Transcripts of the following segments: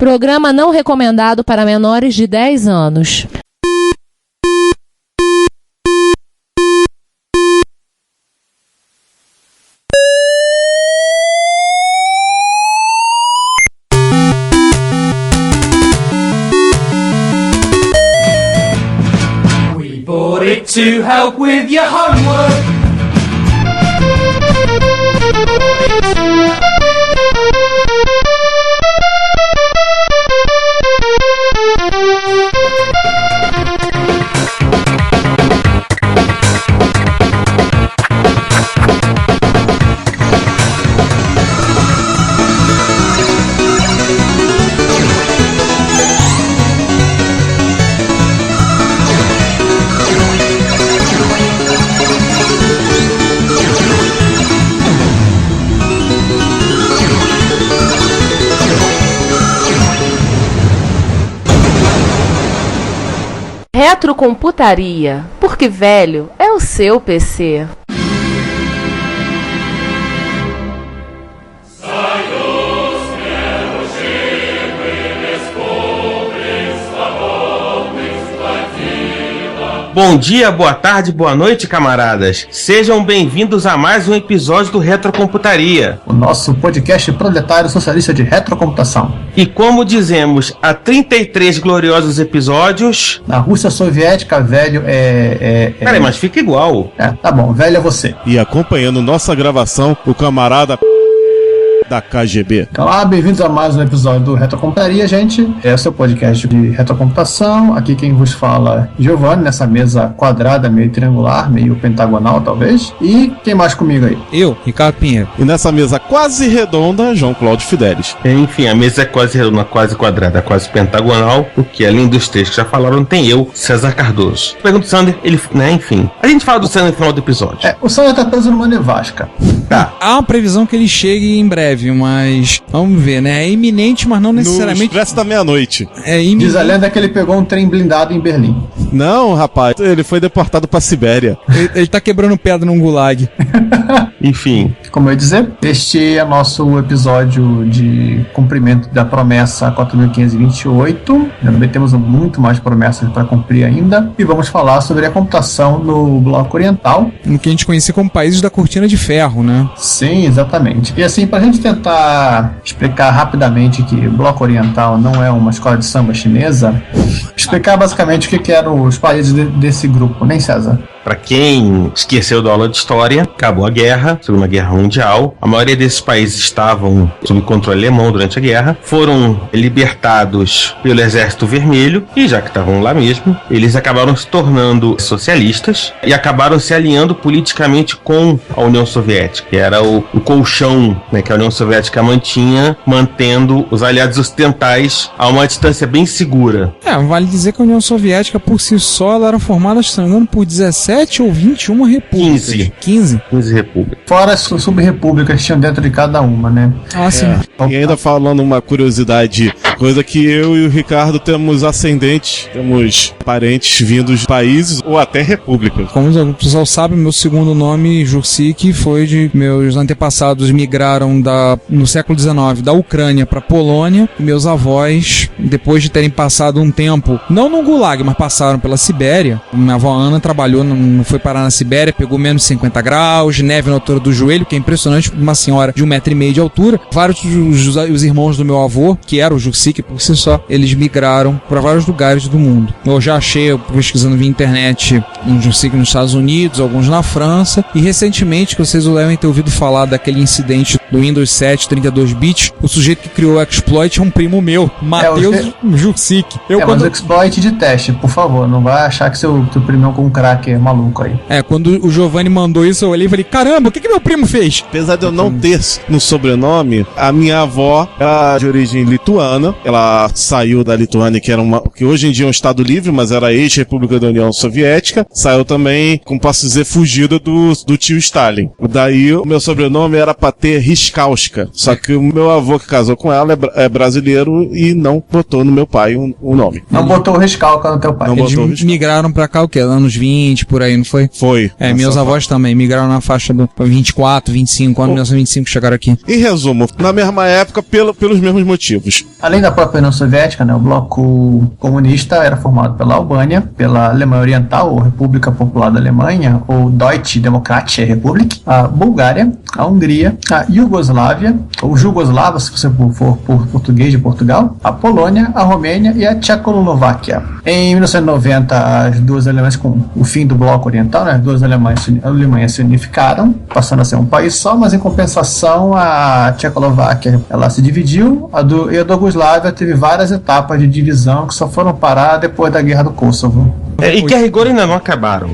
Programa não recomendado para menores de 10 anos. We bought it to help with your homework. Retrocomputaria, porque velho é o seu PC. Bom dia, boa tarde, boa noite, camaradas. Sejam bem-vindos a mais um episódio do Retrocomputaria, o nosso podcast proletário socialista de retrocomputação. E como dizemos há 33 gloriosos episódios... Na Rússia Soviética, velho Peraí, mas fica igual. Tá bom, velho é você. E acompanhando nossa gravação, o camarada... da KGB. Olá, bem-vindos a mais um episódio do Retrocomputaria, gente. É o seu podcast de retrocomputação. Aqui quem vos fala é Giovanni, nessa mesa quadrada, meio triangular, meio pentagonal, talvez. E quem mais comigo aí? Eu, Ricardo Pinheiro. E nessa mesa quase redonda, João Cláudio Fidelis. Enfim, a mesa é quase redonda, quase quadrada, quase pentagonal, o que além dos três que já falaram, tem eu, César Cardoso. Pergunta do Sander, ele, né, enfim. A gente fala do Sander no final do episódio. O Sander tá preso numa nevasca. Tá. Há uma previsão que ele chegue em breve, mas vamos ver, né? É iminente, mas não necessariamente... No Expresso da Meia-Noite. É iminente. Diz a lenda que ele pegou um trem blindado em Berlim. Não, rapaz, ele foi deportado pra Sibéria. Ele tá quebrando pedra num gulag. Enfim. Como eu ia dizer, este é nosso episódio de cumprimento da promessa 4.528. Também temos muito mais promessas para cumprir ainda. E vamos falar sobre a computação no Bloco Oriental. No que a gente conhecia como países da Cortina de Ferro, né? Sim, exatamente. E assim, pra gente tentar explicar rapidamente que o Bloco Oriental não é uma escola de samba chinesa, explicar basicamente o que eram os países desse grupo, nem César? Pra quem esqueceu da aula de história, acabou a guerra, Segunda Guerra Mundial. A maioria desses países estavam sob controle alemão durante a guerra. Foram libertados pelo Exército Vermelho e, já que estavam lá mesmo, eles acabaram se tornando socialistas e acabaram se alinhando politicamente com a União Soviética, que era o colchão, né, que a União Soviética mantinha, mantendo os aliados ocidentais a uma distância bem segura. Vale dizer que a União Soviética, por si só, ela era formada, se não me engano, por 17 ou 21 repúblicas. 15 repúblicas. Fora as sub-repúblicas que tinham dentro de cada uma, né? Sim. E ainda falando uma curiosidade, coisa que eu e o Ricardo temos ascendentes, temos parentes vindos de países ou até repúblicas. Como o pessoal sabe, meu segundo nome, Jursik, foi de meus antepassados migraram no século XIX da Ucrânia para Polônia. E meus avós, depois de terem passado um tempo, não no Gulag, mas passaram pela Sibéria. Minha avó Ana trabalhou, não foi parar na Sibéria, pegou menos de 50 graus, neve na altura do joelho, que é impressionante para uma senhora de 1,5 metro de altura. Vários os irmãos do meu avô, que era o Jursik, por si só, eles migraram para vários lugares do mundo. Eu já achei, pesquisando via internet, um Jursik nos Estados Unidos, alguns na França, e recentemente, que vocês devem ter ouvido falar daquele incidente do Windows 7 32 bits, o sujeito que criou o exploit é um primo meu, Matheus Jursik. Mas o exploit de teste, por favor, não vai achar que seu primo é um cracker maluco aí. Quando o Giovanni mandou isso, eu olhei e falei, caramba, o que meu primo fez? Apesar de eu não ter no sobrenome, a minha avó era de origem lituana. Ela saiu da Lituânia, que hoje em dia é um estado livre, mas era ex-república da União Soviética. Saiu também, como posso dizer, fugida do tio Stalin. Daí o meu sobrenome era pra ter Riskauska. Só que o meu avô que casou com ela é brasileiro e não botou no meu pai o nome. Não botou o Riskauska no teu pai. Eles migraram pra cá o quê? Anos 20, por aí, não foi? Foi. Meus avós também migraram na faixa do 24, 25 anos, 1925 chegaram aqui. Em resumo, na mesma época, pelos mesmos motivos. Além da da própria União Soviética, né, o bloco comunista era formado pela Albânia, pela Alemanha Oriental, ou República Popular da Alemanha, ou Deutsche Demokratische Republik, a Bulgária, a Hungria, a Iugoslávia, ou Jugoslava, se você for por português de Portugal, a Polônia, a Romênia e a Tchecoslováquia. Em 1990, as duas Alemanhas, com o fim do bloco oriental, né, as duas Alemanhas se unificaram, passando a ser um país só, mas em compensação a Tchecoslováquia ela se dividiu, e a Iugoslávia teve várias etapas de divisão que só foram parar depois da Guerra do Kosovo. E que a rigor ainda não acabaram.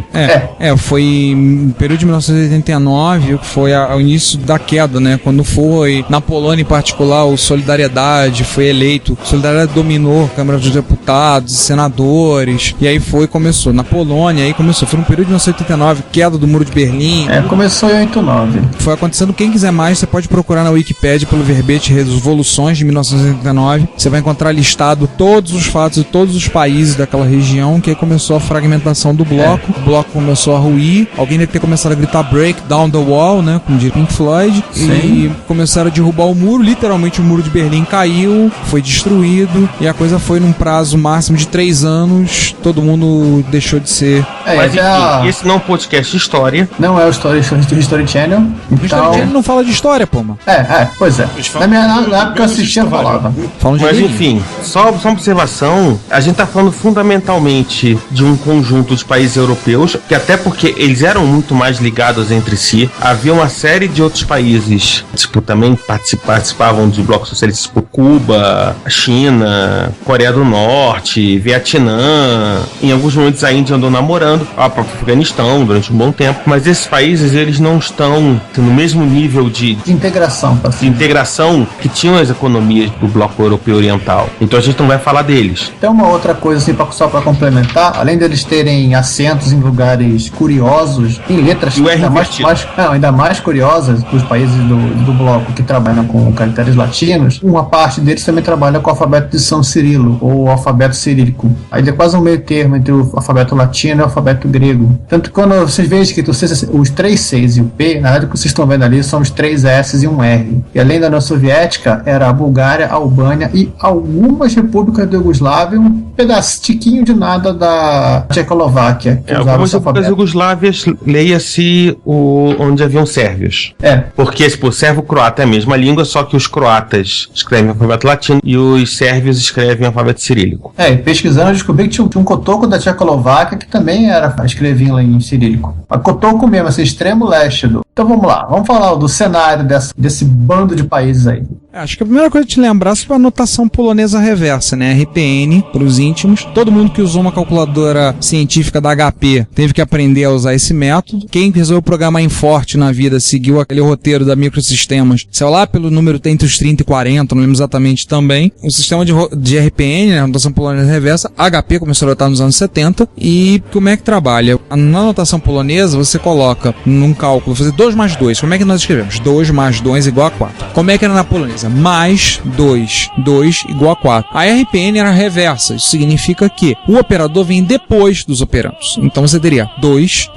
Foi no período de 1989, que foi o início da queda, né? Quando foi, na Polônia em particular, o Solidariedade foi eleito, Solidariedade dominou a Câmara dos Deputados e Senadores, e aí começou. Na Polônia, aí começou, foi no período de 1989, queda do Muro de Berlim. Começou em 89. Foi acontecendo, quem quiser mais, você pode procurar na Wikipédia pelo verbete Revoluções de 1989, você vai encontrar listado todos os fatos de todos os países daquela região, que aí começou a fragmentação do bloco, o bloco começou a ruir, alguém deve ter começado a gritar Break Down the Wall, né, como diria Pink Floyd, e começaram a derrubar o muro, literalmente o Muro de Berlim caiu, foi destruído, e a coisa foi num prazo máximo de 3 anos, todo mundo deixou de ser. Mas enfim, esse não é um podcast de história. Não é o History Channel. O History Channel não fala de história, pô, mano. Pois é. Na época eu assistia, falava. Mas enfim, só uma observação, a gente tá falando fundamentalmente de um conjunto de países europeus, que até porque eles eram muito mais ligados entre si, havia uma série de outros países, tipo, também participavam de blocos socialistas, tipo Cuba, China, Coreia do Norte, Vietnã, em alguns momentos a Índia andou namorando, a própria Afeganistão durante um bom tempo, mas esses países, eles não estão no mesmo nível de integração que tinham as economias do bloco europeu oriental, então a gente não vai falar deles. Tem uma outra coisa assim, só para complementar, além deles terem assentos em lugares curiosos, em letras ainda mais curiosas dos países do bloco que trabalham com caracteres latinos, uma parte deles também trabalha com o alfabeto de São Cirilo, ou o alfabeto cirílico. Aí é quase um meio termo entre o alfabeto latino e o alfabeto grego. Tanto que quando vocês veem que os 3 Cs e o P, na verdade o que vocês estão vendo ali são os 3 S e um R. E além da União Soviética, era a Bulgária, a Albânia e algumas repúblicas da Iugoslávia, um pedacinho de nada da Tchecoslováquia. Algumas repúblicas Iugoslávias, leia-se onde haviam sérvios. Porque, tipo, o servo-croata é a mesma língua, só que os croatas escrevem alfabeto latino e os sérvios escrevem alfabeto cirílico. E pesquisando, eu descobri que tinha um cotoco da Tchecoslováquia que também escrevia em cirílico. A cotoco mesmo, esse extremo leste do... Então vamos lá, vamos falar do cenário desse bando de países aí. Acho que a primeira coisa a te lembrar é a notação polonesa reversa, né? RPN, para os íntimos. Todo mundo que usou uma calculadora científica da HP teve que aprender a usar esse método. Quem resolveu programar em forte na vida, seguiu aquele roteiro da Microsistemas, saiu lá pelo número entre os 30 e 40, não lembro exatamente também. O sistema de RPN, né? Notação polonesa reversa, HP começou a adotar nos anos 70. E como é que trabalha? Na notação polonesa, você coloca num cálculo, fazer 2 mais 2. Como é que nós escrevemos? 2 mais 2 igual a 4. Como é que era na polonesa? Mais 2 igual a 4. A RPN era reversa, isso significa que o operador vem depois dos operandos. Então você teria 2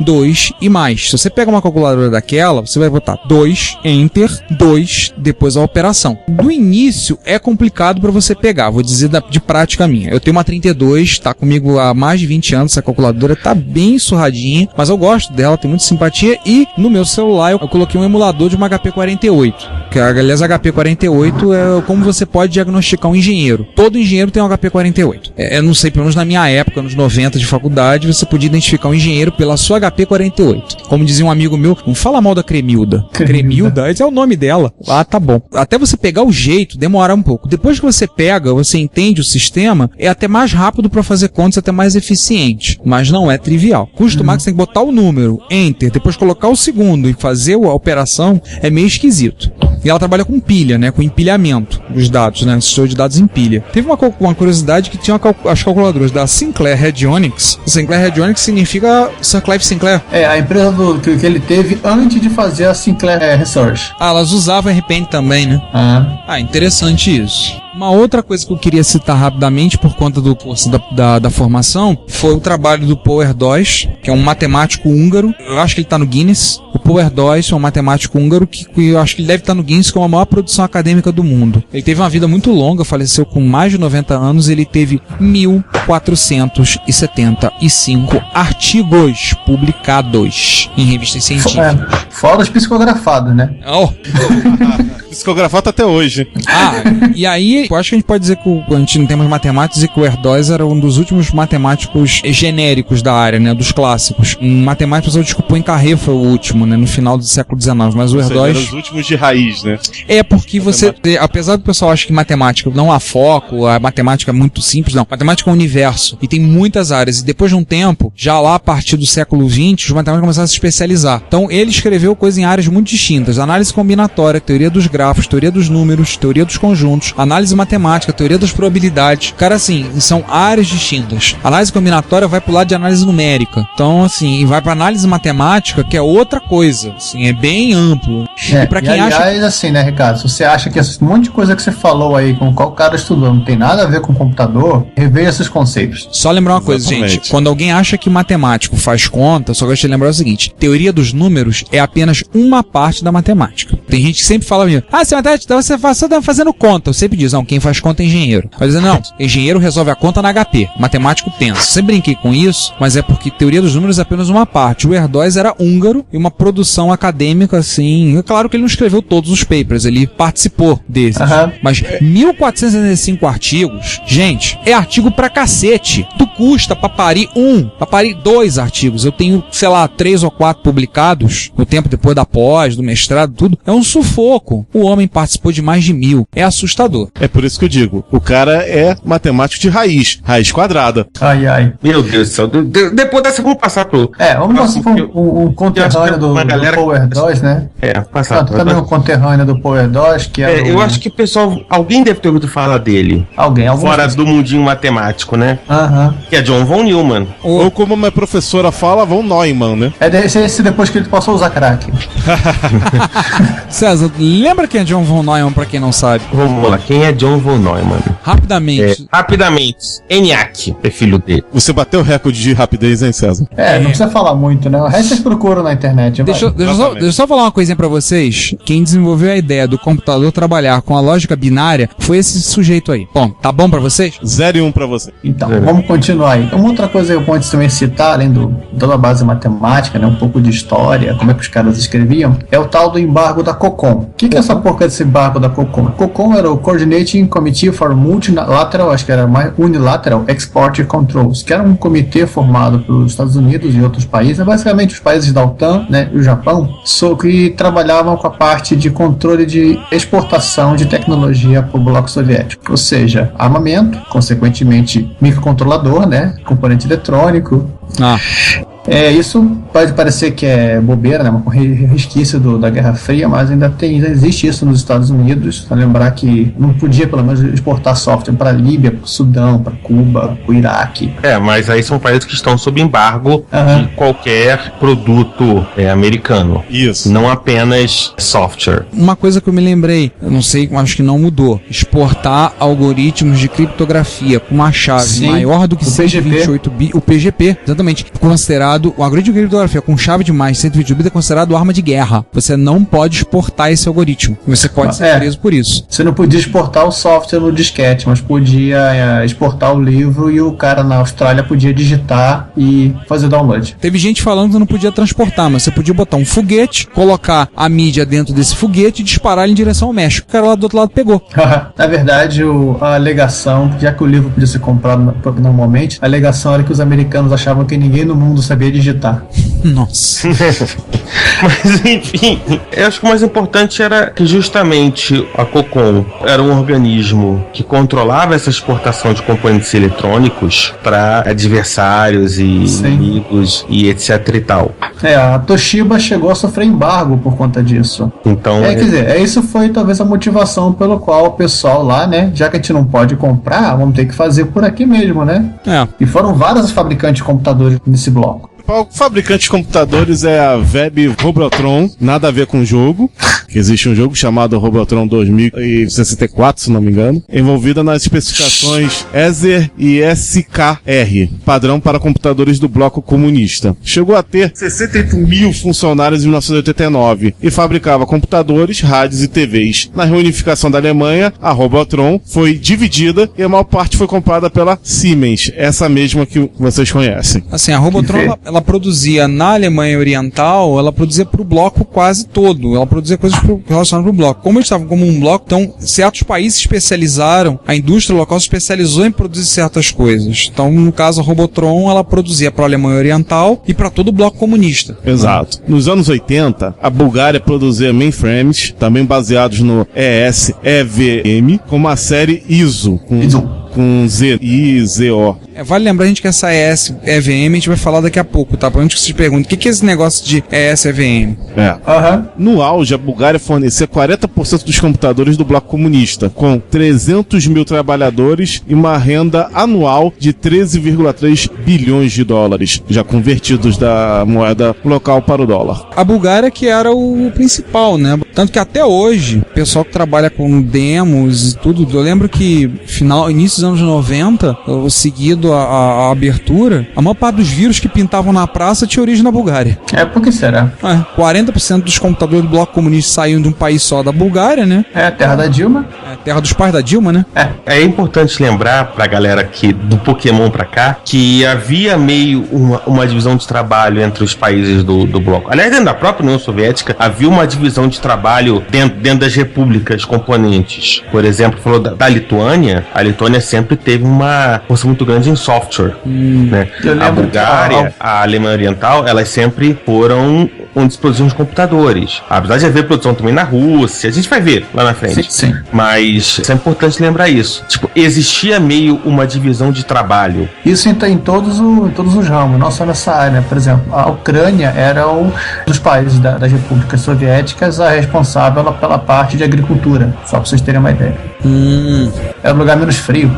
e mais. Se você pega uma calculadora daquela, você vai botar 2, Enter, 2, depois a operação. Do início é complicado para você pegar, vou dizer de prática minha. Eu tenho uma 32, tá comigo há mais de 20 anos, essa calculadora tá bem surradinha, mas eu gosto dela, tem muita simpatia, e no meu celular eu coloquei um emulador de uma HP48, que aliás a HP48 é como você pode diagnosticar um engenheiro. Todo engenheiro tem um HP48. Eu não sei, pelo menos na minha época, nos 90 de faculdade, você podia identificar um engenheiro pela sua HP48. Como dizia um amigo meu, não fala mal da Cremilda. Cremilda? Esse é o nome dela. Ah, tá bom. Até você pegar o jeito, demora um pouco. Depois que você pega, você entende o sistema, é até mais rápido para fazer contas, até mais eficiente. Mas não é trivial. Custo máximo, você tem que botar o número, Enter, depois colocar o segundo e fazer a operação, é meio esquisito. E ela trabalha com pilha, né? Com empilhamento dos dados, né? Sistema de dados em pilha. Teve uma curiosidade que tinha as calculadoras da Sinclair Radionics. Sinclair Radionics significa Sir Clive Sinclair. A empresa que ele teve antes de fazer a Sinclair Research. Elas usavam RPN também, né? Interessante isso. Uma outra coisa que eu queria citar rapidamente por conta do curso da formação foi o trabalho do Power Dojs, que é um matemático húngaro. Eu acho que ele está no Guinness. O Power Dojs é um matemático húngaro que eu acho que ele deve estar no Guinness como a maior produção acadêmica do mundo. Ele teve uma vida muito longa, faleceu com mais de 90 anos, ele teve 1.475 artigos publicados em revistas científicas. Fora os psicografados, né? Oh. Psicografado até hoje. E aí, eu acho que a gente pode dizer que a gente não tem mais matemáticos e que o Erdős era um dos últimos matemáticos genéricos da área, né? Dos clássicos. Em matemática, o desculpa, Poincaré foi o último, né? No final do século XIX, mas o Erdős... Eram os últimos de raiz, né? É porque você... Apesar do pessoal achar que matemática não há foco, a matemática é muito simples, não. Matemática é um universo e tem muitas áreas. E depois de um tempo, já lá a partir do século XX, os matemáticos começaram a se especializar. Então, ele escreveu coisas em áreas muito distintas. Análise combinatória, teoria dos grafos, teoria dos números, teoria dos conjuntos, análise matemática, teoria das probabilidades. Cara, assim, são áreas distintas. Análise combinatória vai pro lado de análise numérica. Então, assim, vai pra análise matemática, que é outra coisa. Assim, é bem amplo. E pra quem aliás, assim, né, Ricardo? Se você acha que esse monte de coisa que você falou aí, com qual o cara estudou, não tem nada a ver com computador, reveja esses conceitos. Só lembrar uma coisa, gente. Quando alguém acha que matemático faz conta, só gosto de lembrar o seguinte: teoria dos números é apenas uma parte da matemática. Tem gente que sempre fala mesmo, se matemática, você está fazendo conta. Eu sempre diz, não, quem faz conta é engenheiro. Vai dizer, não, engenheiro resolve a conta na HP, matemático pensa. Sempre brinquei com isso, mas é porque teoria dos números é apenas uma parte. O Erdős era húngaro e uma produção acadêmica, assim, é claro que ele não escreveu todos os papers, ele participou desses. Mas 1.465 artigos, gente, é artigo pra cacete. Tu custa pra parir pra parir 2 artigos. Eu tenho, sei lá, 3 ou 4 publicados no tempo depois da pós, do mestrado, tudo. É um sufoco. O homem participou de mais de 1.000. É assustador. É por isso que eu digo, o cara é matemático de raiz quadrada. Ai. Meu Deus do céu. Depois dessa, vamos passar pro... vamos passar pro um conterrâneo do Paul Erdős, né? Passar. Também um conterrâneo do Paul Erdős, que é eu acho que o pessoal... Alguém deve ter ouvido falar dele. Alguém. Fora do mundinho matemático, né? Que é John von Neumann. Ou como minha professora fala, von Neumann, né? Esse depois que ele passou a usar crack. César, lembra quem é John von Neumann, pra quem não sabe? Vamos lá, quem é John von Neumann? Rapidamente. ENIAC é filho dele. Você bateu o recorde de rapidez, hein, César? Não precisa falar muito, né? O resto vocês procuram na internet. Deixa eu só falar uma coisinha pra vocês. Quem desenvolveu a ideia do computador trabalhar com a lógica binária foi esse sujeito aí. Bom, tá bom pra vocês? 0 e 1 pra você. Então, vamos continuar aí. Uma outra coisa que eu posso também citar, além de toda a base matemática, né? Um pouco de história, como é que os caras escreviam, é o tal do embargo da COCOM. O que é essa porca desse embargo da COCOM? COCOM era o Coordinating Committee for Multilateral, acho que era mais Unilateral Export Controls, que era um comitê formado pelos Estados Unidos e outros países, basicamente os países da OTAN, né, e o Japão, que trabalhavam com a parte de controle de exportação de tecnologia para o bloco soviético, ou seja, armamento, consequentemente microcontrolador, né, componente eletrônico. Isso pode parecer que é bobeira, né? Uma resquício da Guerra Fria, mas ainda existe isso nos Estados Unidos. Pra lembrar que não podia, pelo menos, exportar software para a Líbia, para o Sudão, para Cuba, para o Iraque. Mas aí são países que estão sob embargo de qualquer produto americano. Isso. Não apenas software. Uma coisa que eu me lembrei, eu não sei, acho que não mudou. Exportar algoritmos de criptografia com uma chave maior do que 128 bits. O PGP, exatamente. Considerado, o algoritmo de criptografia com chave de mais de 128 bits é considerado arma de guerra. Você não pode exportar esse algoritmo. Você pode ser preso por isso. Você não podia exportar o software no disquete, mas podia exportar o livro e o cara na Austrália podia digitar e fazer download. Teve gente falando que não podia transportar, mas você podia botar um foguete, colocar a mídia dentro desse foguete e disparar ele em direção ao México. O cara lá do outro lado pegou. Na verdade, a alegação, já que o livro podia ser comprado normalmente, a alegação era que os americanos achavam que ninguém no mundo sabia digitar. Nossa. Mas enfim, eu acho que o mais importante era que justamente a COCOM era um organismo que controlava essa exportação de componentes eletrônicos para adversários e inimigos e etc e tal. A Toshiba chegou a sofrer embargo por conta disso. Então, quer dizer, isso foi talvez a motivação pelo qual o pessoal lá, né, já que a gente não pode comprar, vamos ter que fazer por aqui mesmo, né? E foram vários fabricantes de computadores nesse bloco. principal fabricante de computadores é a Web Robotron, nada a ver com o jogo, que existe um jogo chamado Robotron 2064, se não me engano, envolvida nas especificações ESER e SKR, padrão para computadores do bloco comunista. Chegou a ter 68 mil funcionários em 1989 e fabricava computadores, rádios e TVs. Na reunificação da Alemanha, a Robotron foi dividida e a maior parte foi comprada pela Siemens, essa mesma que vocês conhecem. Assim, a Robotron, ela produzia na Alemanha Oriental, ela produzia pro bloco quase todo. Ela produzia coisas relacionadas pro bloco. Como eles estavam como um bloco, então certos países se especializaram, a indústria local se especializou em produzir certas coisas. Então, no caso, a Robotron, ela produzia para a Alemanha Oriental e para todo o bloco comunista. Exato. Nos anos 80, a Bulgária produzia mainframes, também baseados no ES-EVM, como a série ISO, com Z, I-Z-O. Vale lembrar, gente, que essa ES-EVM a gente vai falar daqui a pouco, tá? Pra onde que vocês perguntam, o que é esse negócio de ES-EVM? No auge, a Bulgária fornecia 40% dos computadores do bloco comunista, com 300 mil trabalhadores e uma renda anual de 13,3 bilhões de dólares, já convertidos da moeda local para o dólar. A Bulgária que era o principal, né? Tanto que até hoje, o pessoal que trabalha com demos e tudo, eu lembro que início dos anos 90, seguido a abertura, a maior parte dos vírus que pintavam na praça tinha origem na Bulgária. Por que será? 40% dos computadores do bloco comunista saíam de um país só, da Bulgária, né? A terra da Dilma. Terra dos pais da Dilma, né? É importante lembrar pra galera aqui do Pokémon pra cá que havia meio uma divisão de trabalho entre os países do bloco. Aliás, dentro da própria União Soviética havia uma divisão de trabalho dentro das repúblicas componentes. Por exemplo, falou da Lituânia. A Lituânia sempre teve uma força muito grande em software, né? A Bulgária, a Alemanha Oriental, elas sempre foram onde se produziam os computadores. Apesar de haver produção também na Rússia, a gente vai ver lá na frente. Sim. Mas é importante lembrar isso. Tipo, existia meio uma divisão de trabalho. Isso em todos os ramos, não só nessa área. Por exemplo, a Ucrânia era um dos países das repúblicas soviéticas a responsável pela parte de agricultura, só para vocês terem uma ideia. Era um lugar menos frio.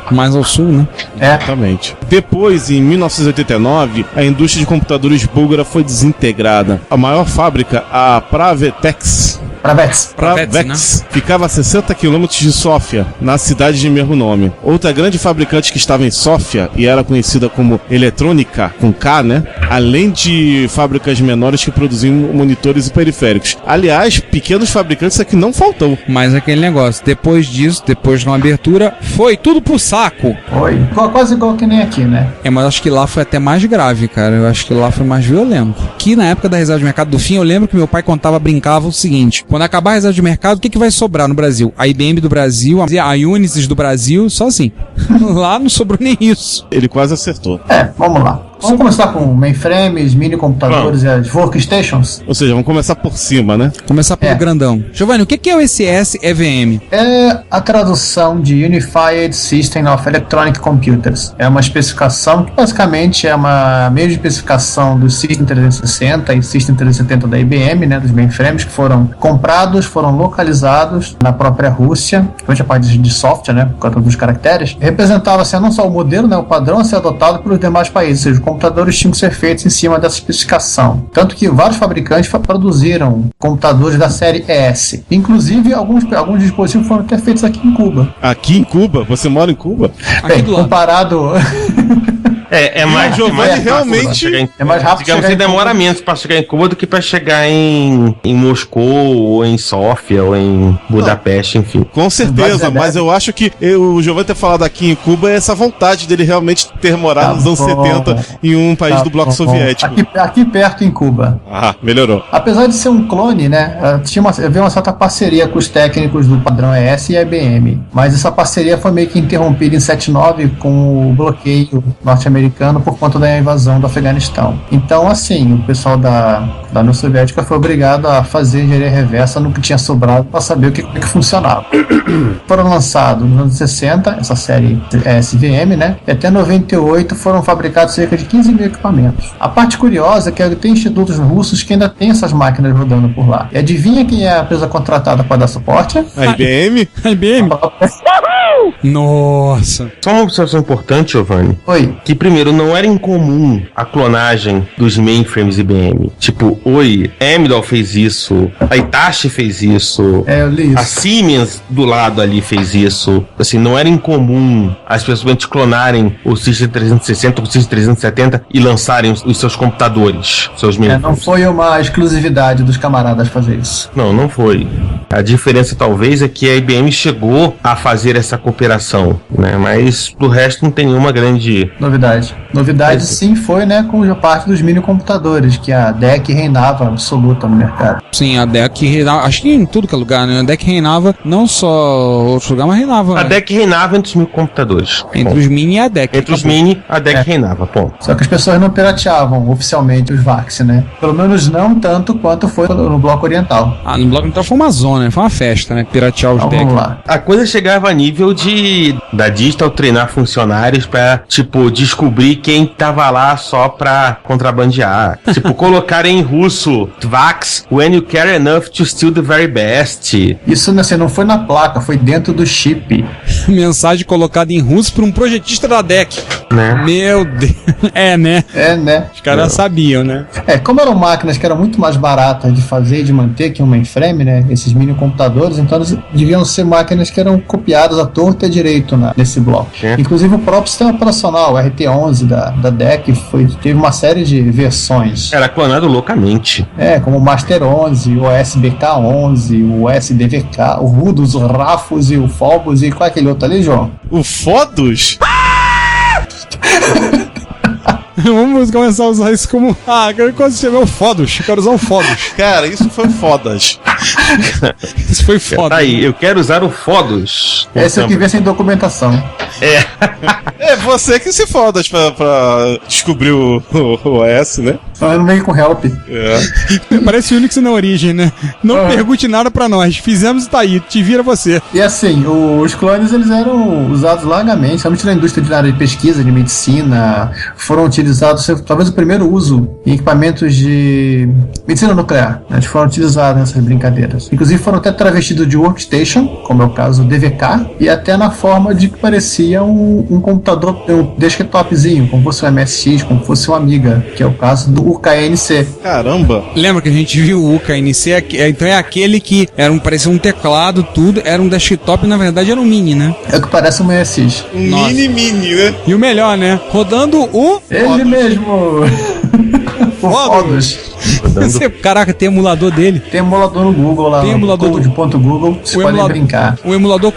Mais ao sul, né? Exatamente. Depois, em 1989, a indústria de computadores búlgara foi desintegrada. A maior fábrica, a Pravex, né? ficava a 60 quilômetros de Sófia, na cidade de mesmo nome. Outra grande fabricante que estava em Sófia e era conhecida como Eletrônica, com K, né? Além de fábricas menores que produziam monitores e periféricos. Aliás, pequenos fabricantes aqui não faltou. Mas aquele negócio, depois disso, depois de uma abertura, foi tudo pro saco. Foi. Quase igual que nem aqui, né? Mas acho que lá foi até mais grave, cara. Eu acho que lá foi mais violento. Que na época da reserva de mercado do fim, eu lembro que meu pai brincava o seguinte: quando acabar a reserva de mercado, o que vai sobrar no Brasil? A IBM do Brasil, a Unisys do Brasil, só assim. Lá não sobrou nem isso. Ele quase acertou. Vamos lá. Vamos começar com mainframes, mini computadores e as workstations. Ou seja, vamos começar por cima, né? Começar pelo grandão. Giovanni, o que é o ES-EVM? É a tradução de Unified System of Electronic Computers. É uma especificação que basicamente é uma mesma especificação do System 360 e System 370 da IBM, né, dos mainframes que foram comprados, foram localizados na própria Rússia, principalmente a parte de software, né, por causa dos caracteres. Representava assim, não só o modelo, né, o padrão a ser adotado pelos demais países, ou seja, computadores tinham que ser feitos em cima dessa especificação. Tanto que vários fabricantes produziram computadores da série ES. Inclusive, alguns dispositivos foram até feitos aqui em Cuba. Aqui em Cuba? Você mora em Cuba? Bem, comparado... É mais Giovanni realmente é mais rápido. Digamos que demora menos para chegar em Cuba do que para chegar em Moscou, ou em Sófia, ou em Budapeste, enfim. Com certeza, mas eu acho que o Giovanni ter falado aqui em Cuba é essa vontade dele realmente ter morado nos anos 70 em um país do bloco soviético. Aqui perto em Cuba. Melhorou. Apesar de ser um clone, né, havia uma certa parceria com os técnicos do padrão ES e a IBM, mas essa parceria foi meio que interrompida em 79 com o bloqueio norte-americano por conta da invasão do Afeganistão. Então, assim, o pessoal da União Soviética foi obrigado a fazer engenharia reversa no que tinha sobrado para saber o que funcionava. Foram lançados nos anos 60, essa série SVM, né? E até 98 foram fabricados cerca de 15 mil equipamentos. A parte curiosa é que tem institutos russos que ainda tem essas máquinas rodando por lá. E adivinha quem é a empresa contratada para dar suporte? A IBM? A IBM? Nossa! Só uma observação importante, Giovanni. Oi. Que primeiro, não era incomum a clonagem dos mainframes IBM. Tipo, Amdahl fez isso, a Hitachi fez isso, eu li a isso. Siemens do lado ali fez isso. Assim, não era incomum as pessoas clonarem o System 360 ou o System 370 e lançarem os seus computadores, seus mainframes. Não foi uma exclusividade dos camaradas fazer isso. Não foi. A diferença talvez é que a IBM chegou a fazer essa cooperação, né? Mas do resto não tem nenhuma grande... Novidade sim foi, né, com a parte dos mini computadores, que a DEC reinava absoluta no mercado. Sim, a DEC reinava, acho que em tudo que é lugar, né? A DEC reinava, não só outros lugares, mas reinava. A DEC reinava entre os mil computadores. Entre os mini e a DEC. Entre os mini, a DEC reinava, ponto. Só que as pessoas não pirateavam oficialmente os VAX, né? Pelo menos não tanto quanto foi no Bloco Oriental. No Bloco Oriental foi uma zona, né? Foi uma festa, né? Piratear os DEC. Vamos lá. A coisa chegava a nível da Digital treinar funcionários pra, tipo, descobrir quem tava lá só pra contrabandear. Tipo, colocar em russo, VAX, when you care enough to steal the very best. Isso não foi na placa, foi dentro do chip. Mensagem colocada em russo por um projetista da DEC. Né? Meu Deus. Né? Os caras sabiam, né? Como eram máquinas que eram muito mais baratas de fazer e de manter que um mainframe, né? Esses mini computadores, então eles deviam ser máquinas que eram copiadas à torta e à direito nesse bloco. Inclusive o próprio sistema operacional, o RT11 da DEC, teve uma série de versões. Era clonado loucamente. Como o Master 11, o SBK11, o SDVK, o Rudus, o Rafus e o Phobos e qual é aquele outro ali, João? O Fodos? Vamos começar a usar isso como... quando você tiver o Fodos, eu quero usar o Fodos. Cara, isso foi fodas. Isso foi foda. Aí, eu quero usar o Fodos. Esse é o que vem sem documentação. É você que se fodas pra descobrir o OS, né? Eu não venho com help. Parece o Unix na origem, né? Não pergunte nada pra nós. Fizemos e tá aí. Te vira você. E assim, os clones eles eram usados largamente, somente na indústria de área de pesquisa, de medicina. Foram utilizados, talvez o primeiro uso em equipamentos de medicina nuclear. Eles foram utilizados nessas brincadeiras. Inclusive foram até travestidos de workstation, como é o caso do DVK, e até na forma de que parecia um computador, um desktopzinho, como fosse um MSX, como fosse uma Amiga, que é o caso do UKNC. Caramba! Lembra que a gente viu o UKNC? Então é aquele que parecia um teclado, tudo, era um desktop e na verdade era um mini, né? É o que parece um MSX. Mini, né? E o melhor, né? Rodando o... Ele mesmo! Fodos. Caraca, tem emulador dele. Tem emulador no Google lá. Tem emulador de ponto Google. Você pode brincar. O emulador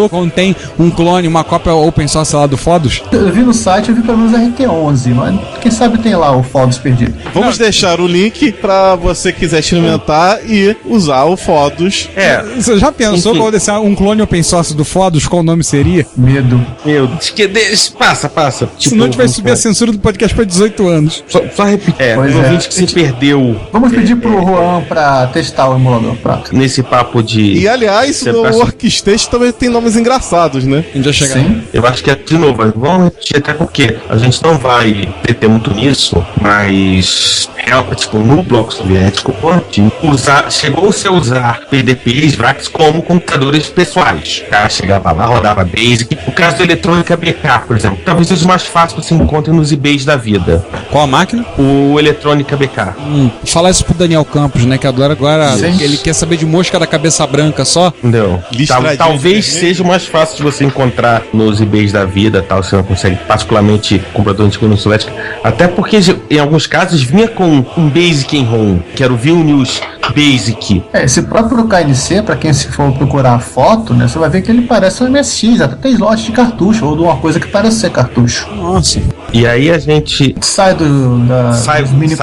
contém um clone, uma cópia open source lá do Fodos. Eu vi no site, eu vi pelo menos RT11, mas quem sabe tem lá o Fodos perdido. Vamos deixar o link pra você quiser experimentar e usar o Fodos. Você já pensou qual desse um clone open source do Fodos, qual o nome seria? Medo. Passa. Senão a gente vai subir a censura do podcast pra 18 anos. Só repetir. O ouvinte que se perdeu. Vamos pedir pro Juan pra testar o emulador. Pronto. Nesse papo de... E aliás, o Workstation também tem nomes engraçados, né? A gente já chega. Sim. Eu acho que de novo, vamos repetir até porque a gente não vai deter muito nisso, mas no bloco soviético, chegou-se a usar PDPs, VAX como computadores pessoais. O cara chegava lá, rodava BASIC. O caso da eletrônica BK, por exemplo, talvez os mais fáceis você encontre nos eBays da vida. Qual a máquina? O eletrônica BK. Falar isso pro Daniel Campos, né? Que agora ele quer saber de mosca da cabeça branca só. Entendeu? Talvez seja o mais fácil de você encontrar nos eBays da vida, tal, você não consegue, particularmente computador de União Soviética, até porque em alguns casos vinha com um BASIC em ROM, que era o Vilnius Basic. Esse próprio KNC, pra quem se for procurar a foto, né, você vai ver que ele parece um MSX, até tem slot de cartucho, ou de uma coisa que parece ser cartucho. Nossa. E aí a gente sai dos mini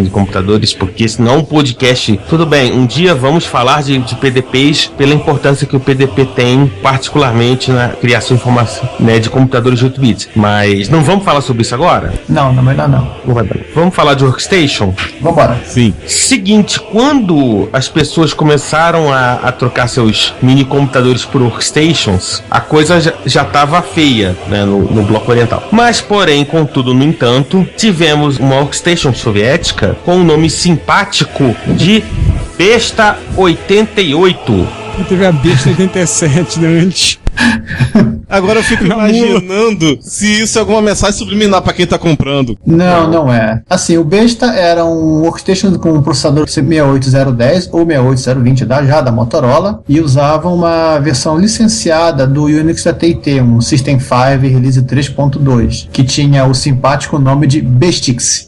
computadores, porque senão um podcast... Tudo bem, um dia vamos falar de PDPs pela importância que o PDP tem, particularmente na criação de informação, né, de computadores de 8 bits. Mas não vamos falar sobre isso agora? Não, melhor não. Não vai dar. Vamos falar de Workstation? Vambora. Sim. Seguinte, quando as pessoas começaram a trocar seus mini computadores por Workstations, a coisa já estava feia, né, no bloco oriental. Mas, porém, contudo, no entanto, tivemos uma Workstation soviética com o nome simpático de Besta 88. Teve a Besta 87, né, antes. Agora eu fico imaginando se isso é alguma mensagem subliminar pra quem tá comprando. Não é. Assim, o Besta era um workstation com um processador 68010 ou 68020 da Motorola, e usava uma versão licenciada do Unix da TIT, um System 5 Release 3.2, que tinha o simpático nome de Bestix.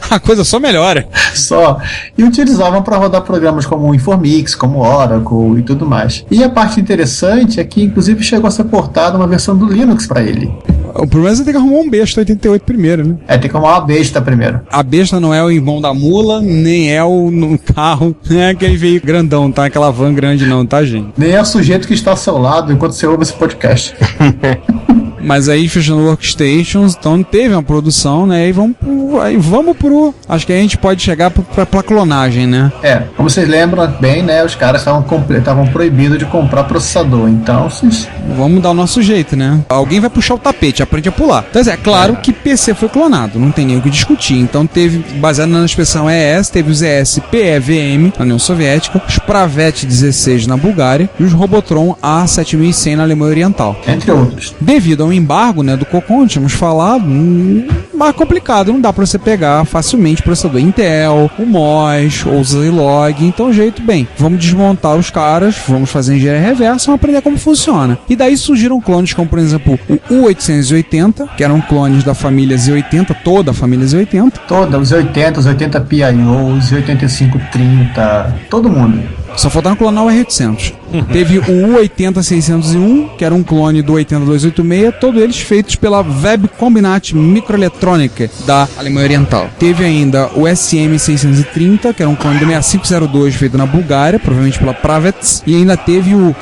A coisa só melhora. Só. E utilizavam para rodar programas como o Informix, como Oracle e tudo mais. E a parte interessante é que, inclusive, chegou a ser portada uma versão do Linux para ele. O problema é você ter que arrumar um Besta 88 primeiro, né? Tem que arrumar uma Besta primeiro. A Besta não é o irmão da mula, nem é o no carro, nem é aquele veículo grandão, tá? Aquela van grande não, tá, gente? Nem é o sujeito que está ao seu lado enquanto você ouve esse podcast. Mas aí fechando workstations, então teve uma produção, né? E vamos pro... Acho que a gente pode chegar pra clonagem, né? Como vocês lembram bem, né? Os caras estavam proibidos de comprar processador. Então, vamos dar o nosso jeito, né? Alguém vai puxar o tapete, aprende a pular. Então, é claro que PC foi clonado, não tem nem o que discutir. Então teve, baseado na expressão ES, teve os ES-PEVM na União Soviética, os Pravet 16 na Bulgária e os Robotron A7100 na Alemanha Oriental. Entre outros. Devido ao embargo, né, do Cocon, tínhamos falado, mais complicado, não dá pra você pegar facilmente o processador Intel, o MOS ou o Zilog. Então, jeito bem, vamos desmontar os caras, vamos fazer engenharia reversa, vamos aprender como funciona. E daí surgiram clones como, por exemplo, o U880, que eram clones da família Z80, toda a família Z80. Toda, os 80, os 80 PIO, os 8530, todo mundo. Só faltaram clonar o R800. Teve o U80-601, que era um clone do 80286, todos eles feitos pela Web Combinat Microelectronica, da Alemanha Oriental. Teve ainda o SM630, que era um clone do 6502, feito na Bulgária, provavelmente pela Pravets. E ainda teve o...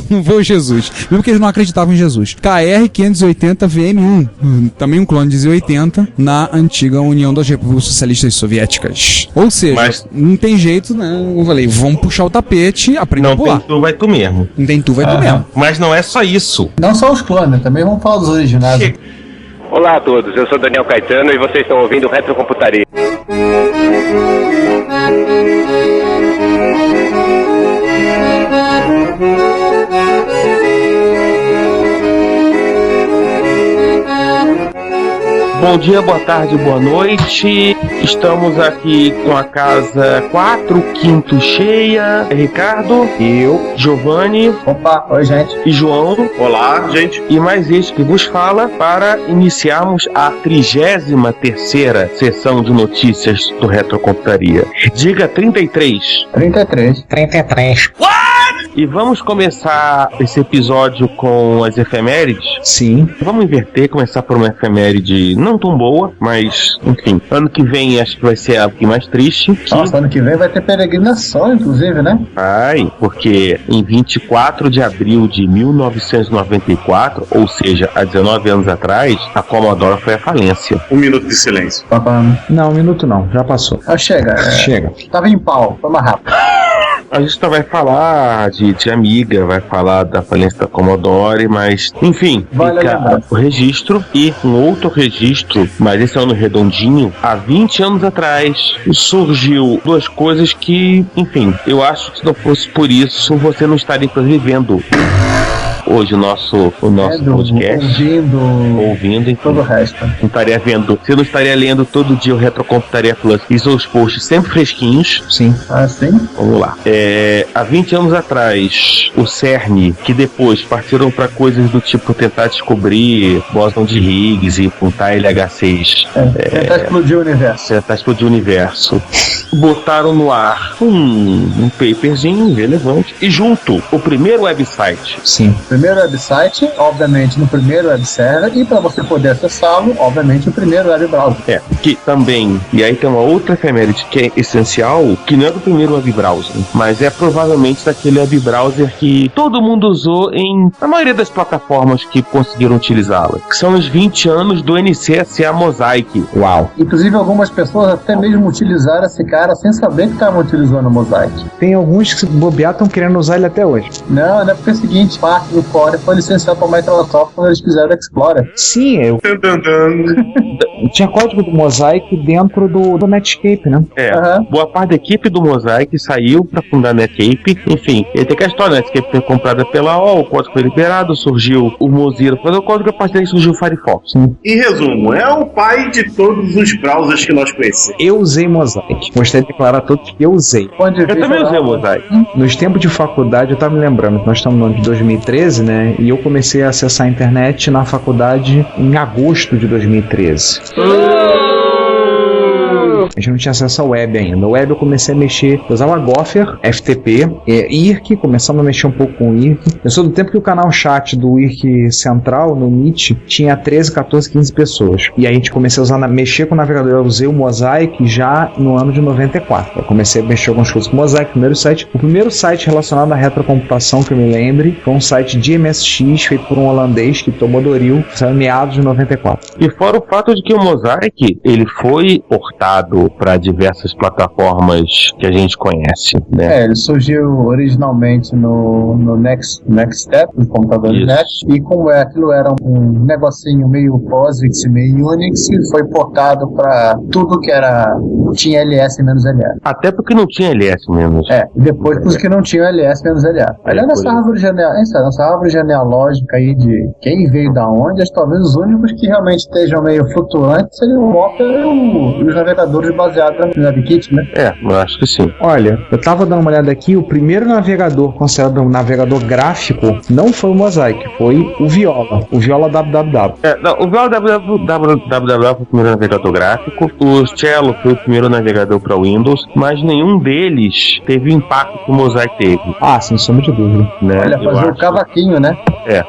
Não foi o Jesus. Mesmo que eles não acreditavam em Jesus. KR-580-VM1, também um clone de Z80, na antiga União das Repúblicas Socialistas Soviéticas. Ou seja, não tem jeito, né? Eu falei, vamos puxar o tapete, aprender a pular. Não tem tu, vai tu mesmo. Não tem tu, vai tu mesmo. Mas não é só isso. Não só os clones, também vamos falar dos originais. Olá a todos, eu sou Daniel Caetano e vocês estão ouvindo Retrocomputaria. Bom dia, boa tarde, boa noite. Estamos aqui com a casa 4/5 cheia. Ricardo, eu, Giovanni, Opa, oi gente. E João. Olá, gente. E mais este que vos fala para iniciarmos a 33ª sessão de notícias do Retrocomputaria. Diga 33. 33. E vamos começar esse episódio com as efemérides? Sim. Vamos inverter, começar por uma efeméride não tão boa, mas, enfim, ano que vem acho que vai ser algo mais triste. Nossa, ano que vem vai ter peregrinação, inclusive, né? Ai, porque em 24 de abril de 1994, ou seja, há 19 anos atrás, a Commodore foi à falência. Um minuto de silêncio. Não, um minuto não, já passou. Chega. Chega. Tava em pau, foi mais rápido. A gente vai falar de Amiga, vai falar da falência da Commodore, mas, enfim, fica o registro e um outro registro, mas esse ano redondinho, há 20 anos atrás, surgiu duas coisas que, enfim, eu acho que se não fosse por isso, você não estaria vivendo hoje o nosso podcast, ouvindo então, todo o resto. Não estaria vendo, você não estaria lendo todo dia o Retrocomputaria Plus e seus posts sempre fresquinhos. Sim. Sim? Vamos lá. Há 20 anos atrás, o CERN, que depois partiram para coisas do tipo tentar descobrir Bóson de Higgs e apontar LH6. Tentar explodir o universo. Tentar explodir o universo. Botaram no ar um paperzinho relevante e junto o primeiro website. Sim. Primeiro website, obviamente no primeiro web server, e para você poder acessá-lo, obviamente o primeiro web browser. Que também, e aí tem uma outra efeméride que é essencial, que não é do primeiro web browser, mas é provavelmente daquele web browser que todo mundo usou em a maioria das plataformas que conseguiram utilizá-la, que são os 20 anos do NCSA Mosaic. Uau! Inclusive algumas pessoas até mesmo utilizaram esse cara sem saber que estavam utilizando o Mosaic. Tem alguns que se bobear estão querendo usar ele até hoje. Não é porque é o seguinte, parte do Core foi licenciado para a Microsoft quando eles fizeram o Explorer. Sim, tinha código do Mosaic dentro do Netscape, né? Boa parte da equipe do Mosaic saiu pra fundar a Netscape. Enfim, ele tem que a história, a Netscape foi comprada pela OL, o código foi liberado, surgiu o Mozilla, fazer o código, a partir daí surgiu o Firefox. Em resumo, é o pai de todos os browsers que nós conhecemos. Eu usei Mosaic. Gostaria de declarar a todos que eu usei. Eu também usei o Mosaic. Nos tempos de faculdade, eu tava me lembrando que nós estamos no ano de 2013, né? E eu comecei a acessar a internet na faculdade em agosto de 2013. A gente não tinha acesso ao web ainda. O web eu comecei a mexer, eu usava Gopher, FTP, IRC, começamos a mexer um pouco com o IRC. Eu sou do tempo que o canal chat do IRC Central, no Meet, tinha 13, 14, 15 pessoas. E aí a gente comecei a mexer com o navegador. Eu usei o Mosaic já no ano de 94. Eu comecei a mexer algumas coisas com o Mosaic, o primeiro site relacionado à retrocomputação que eu me lembre foi um site de MSX feito por um holandês que tomou Doril, saiu em meados de 94. E fora o fato de que o Mosaic, ele foi portado para diversas plataformas que a gente conhece, né? Ele surgiu originalmente no Next Step, no computador NET, e como aquilo era um negocinho meio POSIX, meio Unix, foi portado para tudo que tinha LS-LR. Até porque não tinha LS-. Depois pros que não tinham LS-LR. Aliás, nessa árvore genealógica aí de quem veio da onde, talvez os únicos que realmente estejam meio flutuantes seriam o Opera e os navegadores baseados no NavKit, né? Eu acho que sim. Olha, eu tava dando uma olhada aqui, o primeiro navegador considerado um navegador gráfico não foi o Mosaic, foi o Viola. O Viola www. O Viola www foi o primeiro navegador gráfico, o Cello foi o primeiro navegador para Windows, mas nenhum deles teve o impacto que o Mosaic teve. Sem sombra de dúvida. Né? Olha, fazer o cavaquinho, né?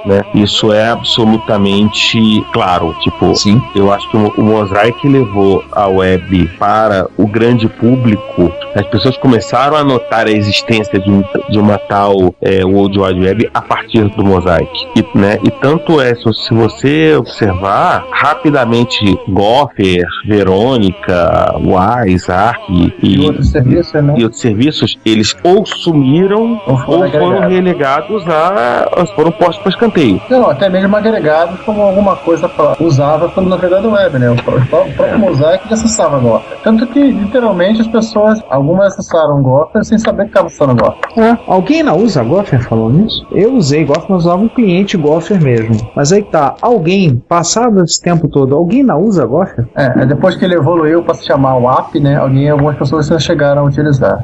Né? Isso é absolutamente claro. Tipo, sim. Eu acho que o Mosaic levou a web para o grande público. As pessoas começaram a notar a existência de uma tal World Wide Web a partir do Mosaic. E tanto se você observar, rapidamente Gopher, Verônica, Wise, Arc e outros serviços, eles ou sumiram ou foram relegados foram postos para escanteio. Não, até mesmo agregados como alguma coisa usava pelo navegador web, né? O próprio Mosaic já acessava Gopher. Tanto que, literalmente, as pessoas, algumas acessaram Gopher sem saber que estava usando Gopher. Alguém ainda usa Gopher falando nisso? Eu usei Gopher, mas usava um cliente Gopher mesmo. Mas aí tá, passado esse tempo todo, alguém ainda usa Gopher? Depois que ele evoluiu para se chamar WAP, né? Algumas pessoas já chegaram a utilizar.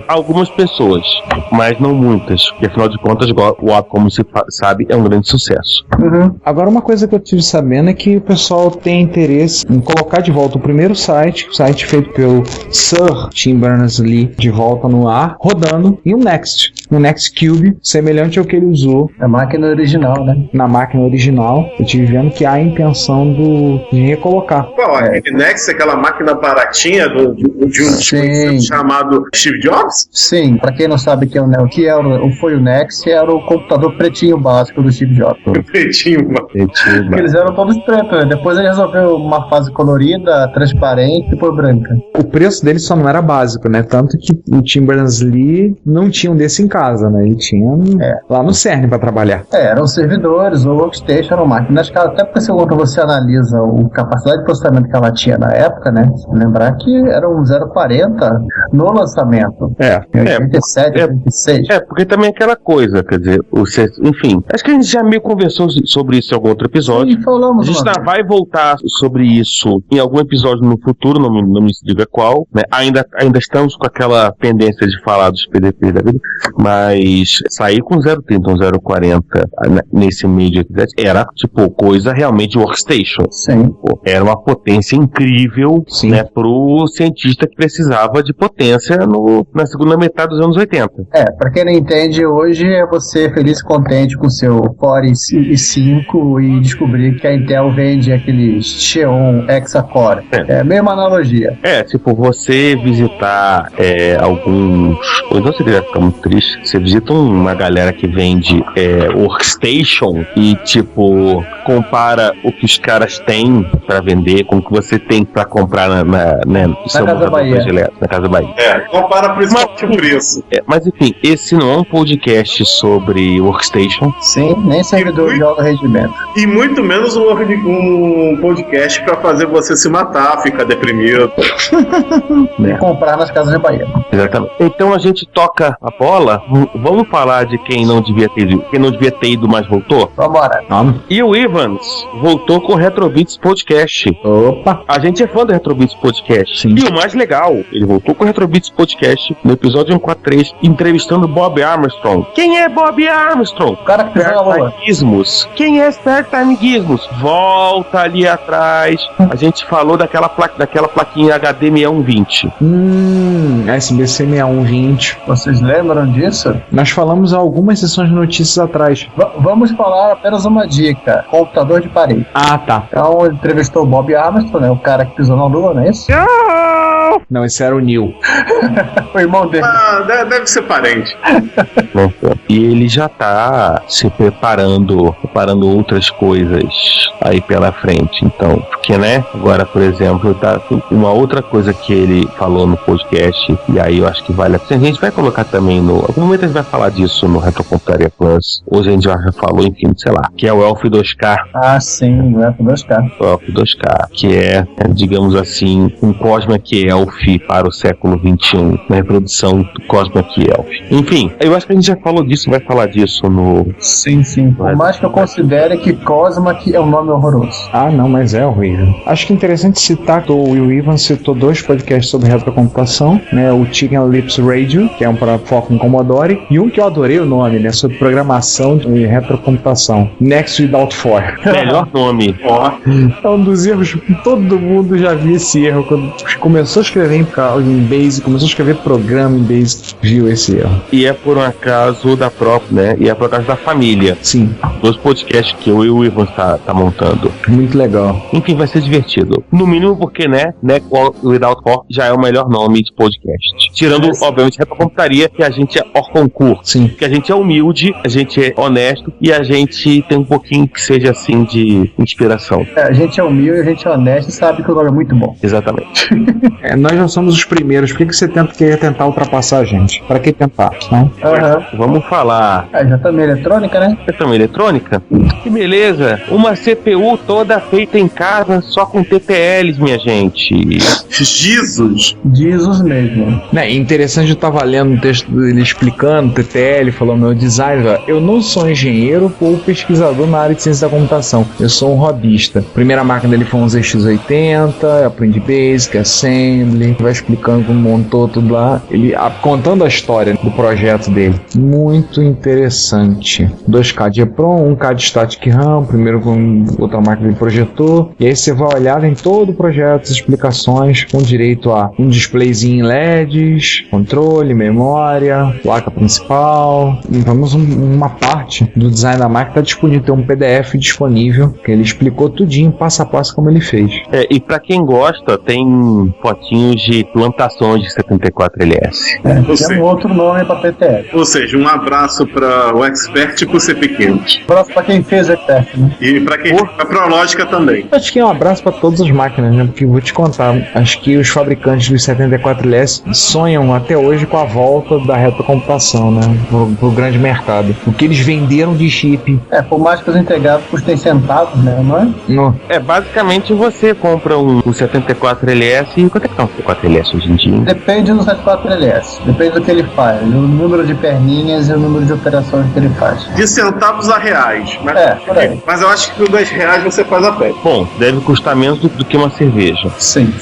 Algumas pessoas, mas não muitas, porque afinal de contas o WAP, como se sabe, é um grande sucesso. Agora, uma coisa que eu tive sabendo é que o pessoal tem interesse em colocar de volta o primeiro site, feito pelo Sir Tim Berners-Lee, de volta no ar, rodando, e um Nextcube, semelhante ao que ele usou na máquina original, né? Na máquina original, eu tive vendo que há a intenção de recolocar. Qual é? Next, aquela máquina baratinha de um chamado Steve Jobs? Sim, pra quem não sabe o que foi o Next, era o computador pretinho básico do Steve Jobs. Pretinho. Eles eram todos pretos, né? Depois ele resolveu uma fase colorida, transparente e por branca. O preço dele só não era básico, né? Tanto que o Tim Berners-Lee não tinha um desse em casa, né? Ele tinha lá no CERN pra trabalhar. Eram servidores ou workstation, eram máquinas. Até porque quando você analisa a capacidade de processamento que ela tinha na época, né? Lembrar que era um 040 no lançamento. Em 87, 86. Porque também aquela coisa, quer dizer, enfim, acho que a gente já meio conversou sobre isso em algum outro episódio. Sim, falamos. A gente ainda vai voltar sobre isso em algum episódio no futuro, não me diga qual, né? Ainda estamos com aquela pendência de falar dos PDP da vida, mas sair com 030, um 040 nesse meio de atividade era, tipo, coisa realmente workstation. Sim. Era uma potência incrível, né, pro cientista que precisava de potência na segunda metade dos anos 80. Pra quem não entende, hoje é você feliz e contente com o seu Core i5 e descobrir que a Intel vende aquele Xeon Hexa-Core. É a mesma analogia. Tipo, você visitar alguns... Ou então você deve ficar muito triste. Você visita uma galera que vende workstation e, tipo, compara o que os caras têm pra vender com o que você tem pra comprar na Casa Bahia. Na Casa Bahia. Compara principalmente o preço. Mas enfim, esse não é um podcast sobre Workstation. Sim, nem servidor de alto rendimento. E muito menos um podcast pra fazer você se matar, ficar deprimido. E comprar nas Casas de Bahia. Exatamente. Então a gente toca a bola. Vamos falar de quem não devia ter ido, mas voltou? Vambora. E o Ivans voltou com o Retrobits Podcast. Opa! A gente é fã do Retrobits Podcast. Sim. E o mais legal, ele voltou com o Retrobits Podcast no episódio 143, entrevistando Bob Armstrong. Quem é Bob Armstrong? O cara que pisou na lua. Gizmos. Quem é Spare Time Gizmos? Volta ali atrás. A gente falou daquela plaquinha HDMI 120. SBC 6120. Vocês lembram disso? Nós falamos há algumas sessões de notícias atrás. Vamos falar apenas uma dica. Computador de parede. Ah, tá. Então ele entrevistou o Bob Armstrong, né? O cara que pisou na lua, não é isso? Não, esse era o Neil. O irmão dele. Deve ser parente. E ele já tá se preparando outras coisas aí pela frente. Então, porque, né? Agora, por exemplo, tá uma outra coisa que ele falou no podcast, e aí eu acho que vale a pena. A gente vai colocar também algum momento a gente vai falar disso no Retrocomputaria Plus. Hoje a gente já falou, enfim, sei lá, que é o Elf 2K. Ah, sim, o Elf 2K. O Elf 2K, que é, digamos assim, um Cosmic Elf para o século XXI, na reprodução do Cosmic Elf. Enfim, eu acho que a gente já falou disso, vai falar disso no... Sim. Por mais que eu considere que Cosmic é um nome horroroso. Ah, não, mas é horrível. Acho que é interessante citar que o Will Evans citou 2 podcasts sobre retrocomputação, né? O Chicken Lips Radio, que é um para foco em Commodore, e um que eu adorei o nome, né? Sobre programação de retrocomputação. Next Without For. Melhor nome. É um dos erros, todo mundo já viu esse erro. Quando começou a escrever em Basic, começou a escrever programa em Basic, viu esse erro. E é por um acaso da própria, né? E é por acaso da família. Sim. 2 podcasts que eu e o Ivan tá montando. Muito legal. Enfim, vai ser divertido. No mínimo porque, né Without For já é o melhor nome de podcast. Tirando, obviamente, Retrocomputaria, que a gente é hors-concurso. Sim. Que a gente é humilde, a gente é honesto e a gente tem um pouquinho que seja assim de inspiração. A gente é humilde, a gente é honesto e sabe que o nome é muito bom. Exatamente. Nós já somos os primeiros. Por que você quer tentar ultrapassar a gente? Pra que tentar? Não? Vamos falar. Já também eletrônica, né? Também eletrônica? Que beleza! Uma CPU toda feita em casa só com TTLs, minha gente. Jesus mesmo. É interessante, eu tava lendo um texto dele explicando TTL, falou meu design. Eu não sou engenheiro ou pesquisador na área de ciência da computação. Eu sou um hobbyista. A primeira máquina dele foi um ZX80, aprendi Basic, Assembly, vai explicando como montou tudo lá. Ele contando a história do projeto dele. Muito interessante. 2K de EEPROM, 1K de Static RAM, primeiro com outra máquina ele projetou. E aí você vai olhar em todo o projeto, as explicações, com direito a um displayzinho em LEDs, controle, memória, placa principal. E vamos uma parte do design da máquina está disponível, tem um PDF disponível, que ele explicou tudinho, passo a passo, como ele fez. E pra quem gosta, tem fotinhos de plantações de 74LS. Tem um outro nome pra TTL. Ou seja, um abraço para o Expert e pro CP500. Um abraço pra quem fez o Expert, né? E pra quem a Prológica também. Acho que é um abraço para todas as máquinas, né? Porque vou te contar, acho que os fabricantes dos 74LS sonham até hoje com a volta da retrocomputação, né? Pro grande mercado. O que eles venderam de chip. Por mais que os integrados custem centavos, né? Não é? Não. Basicamente você compra um 74LS e quanto é que tá um 74LS hoje em dia? Depende do 74LS, depende do que ele faz, o número de perninhas e o número de operações que ele faz. De centavos a reais. Por aí. Mas eu acho que com R$10 você faz a pé. Bom, deve custar menos do que uma cerveja. Sim.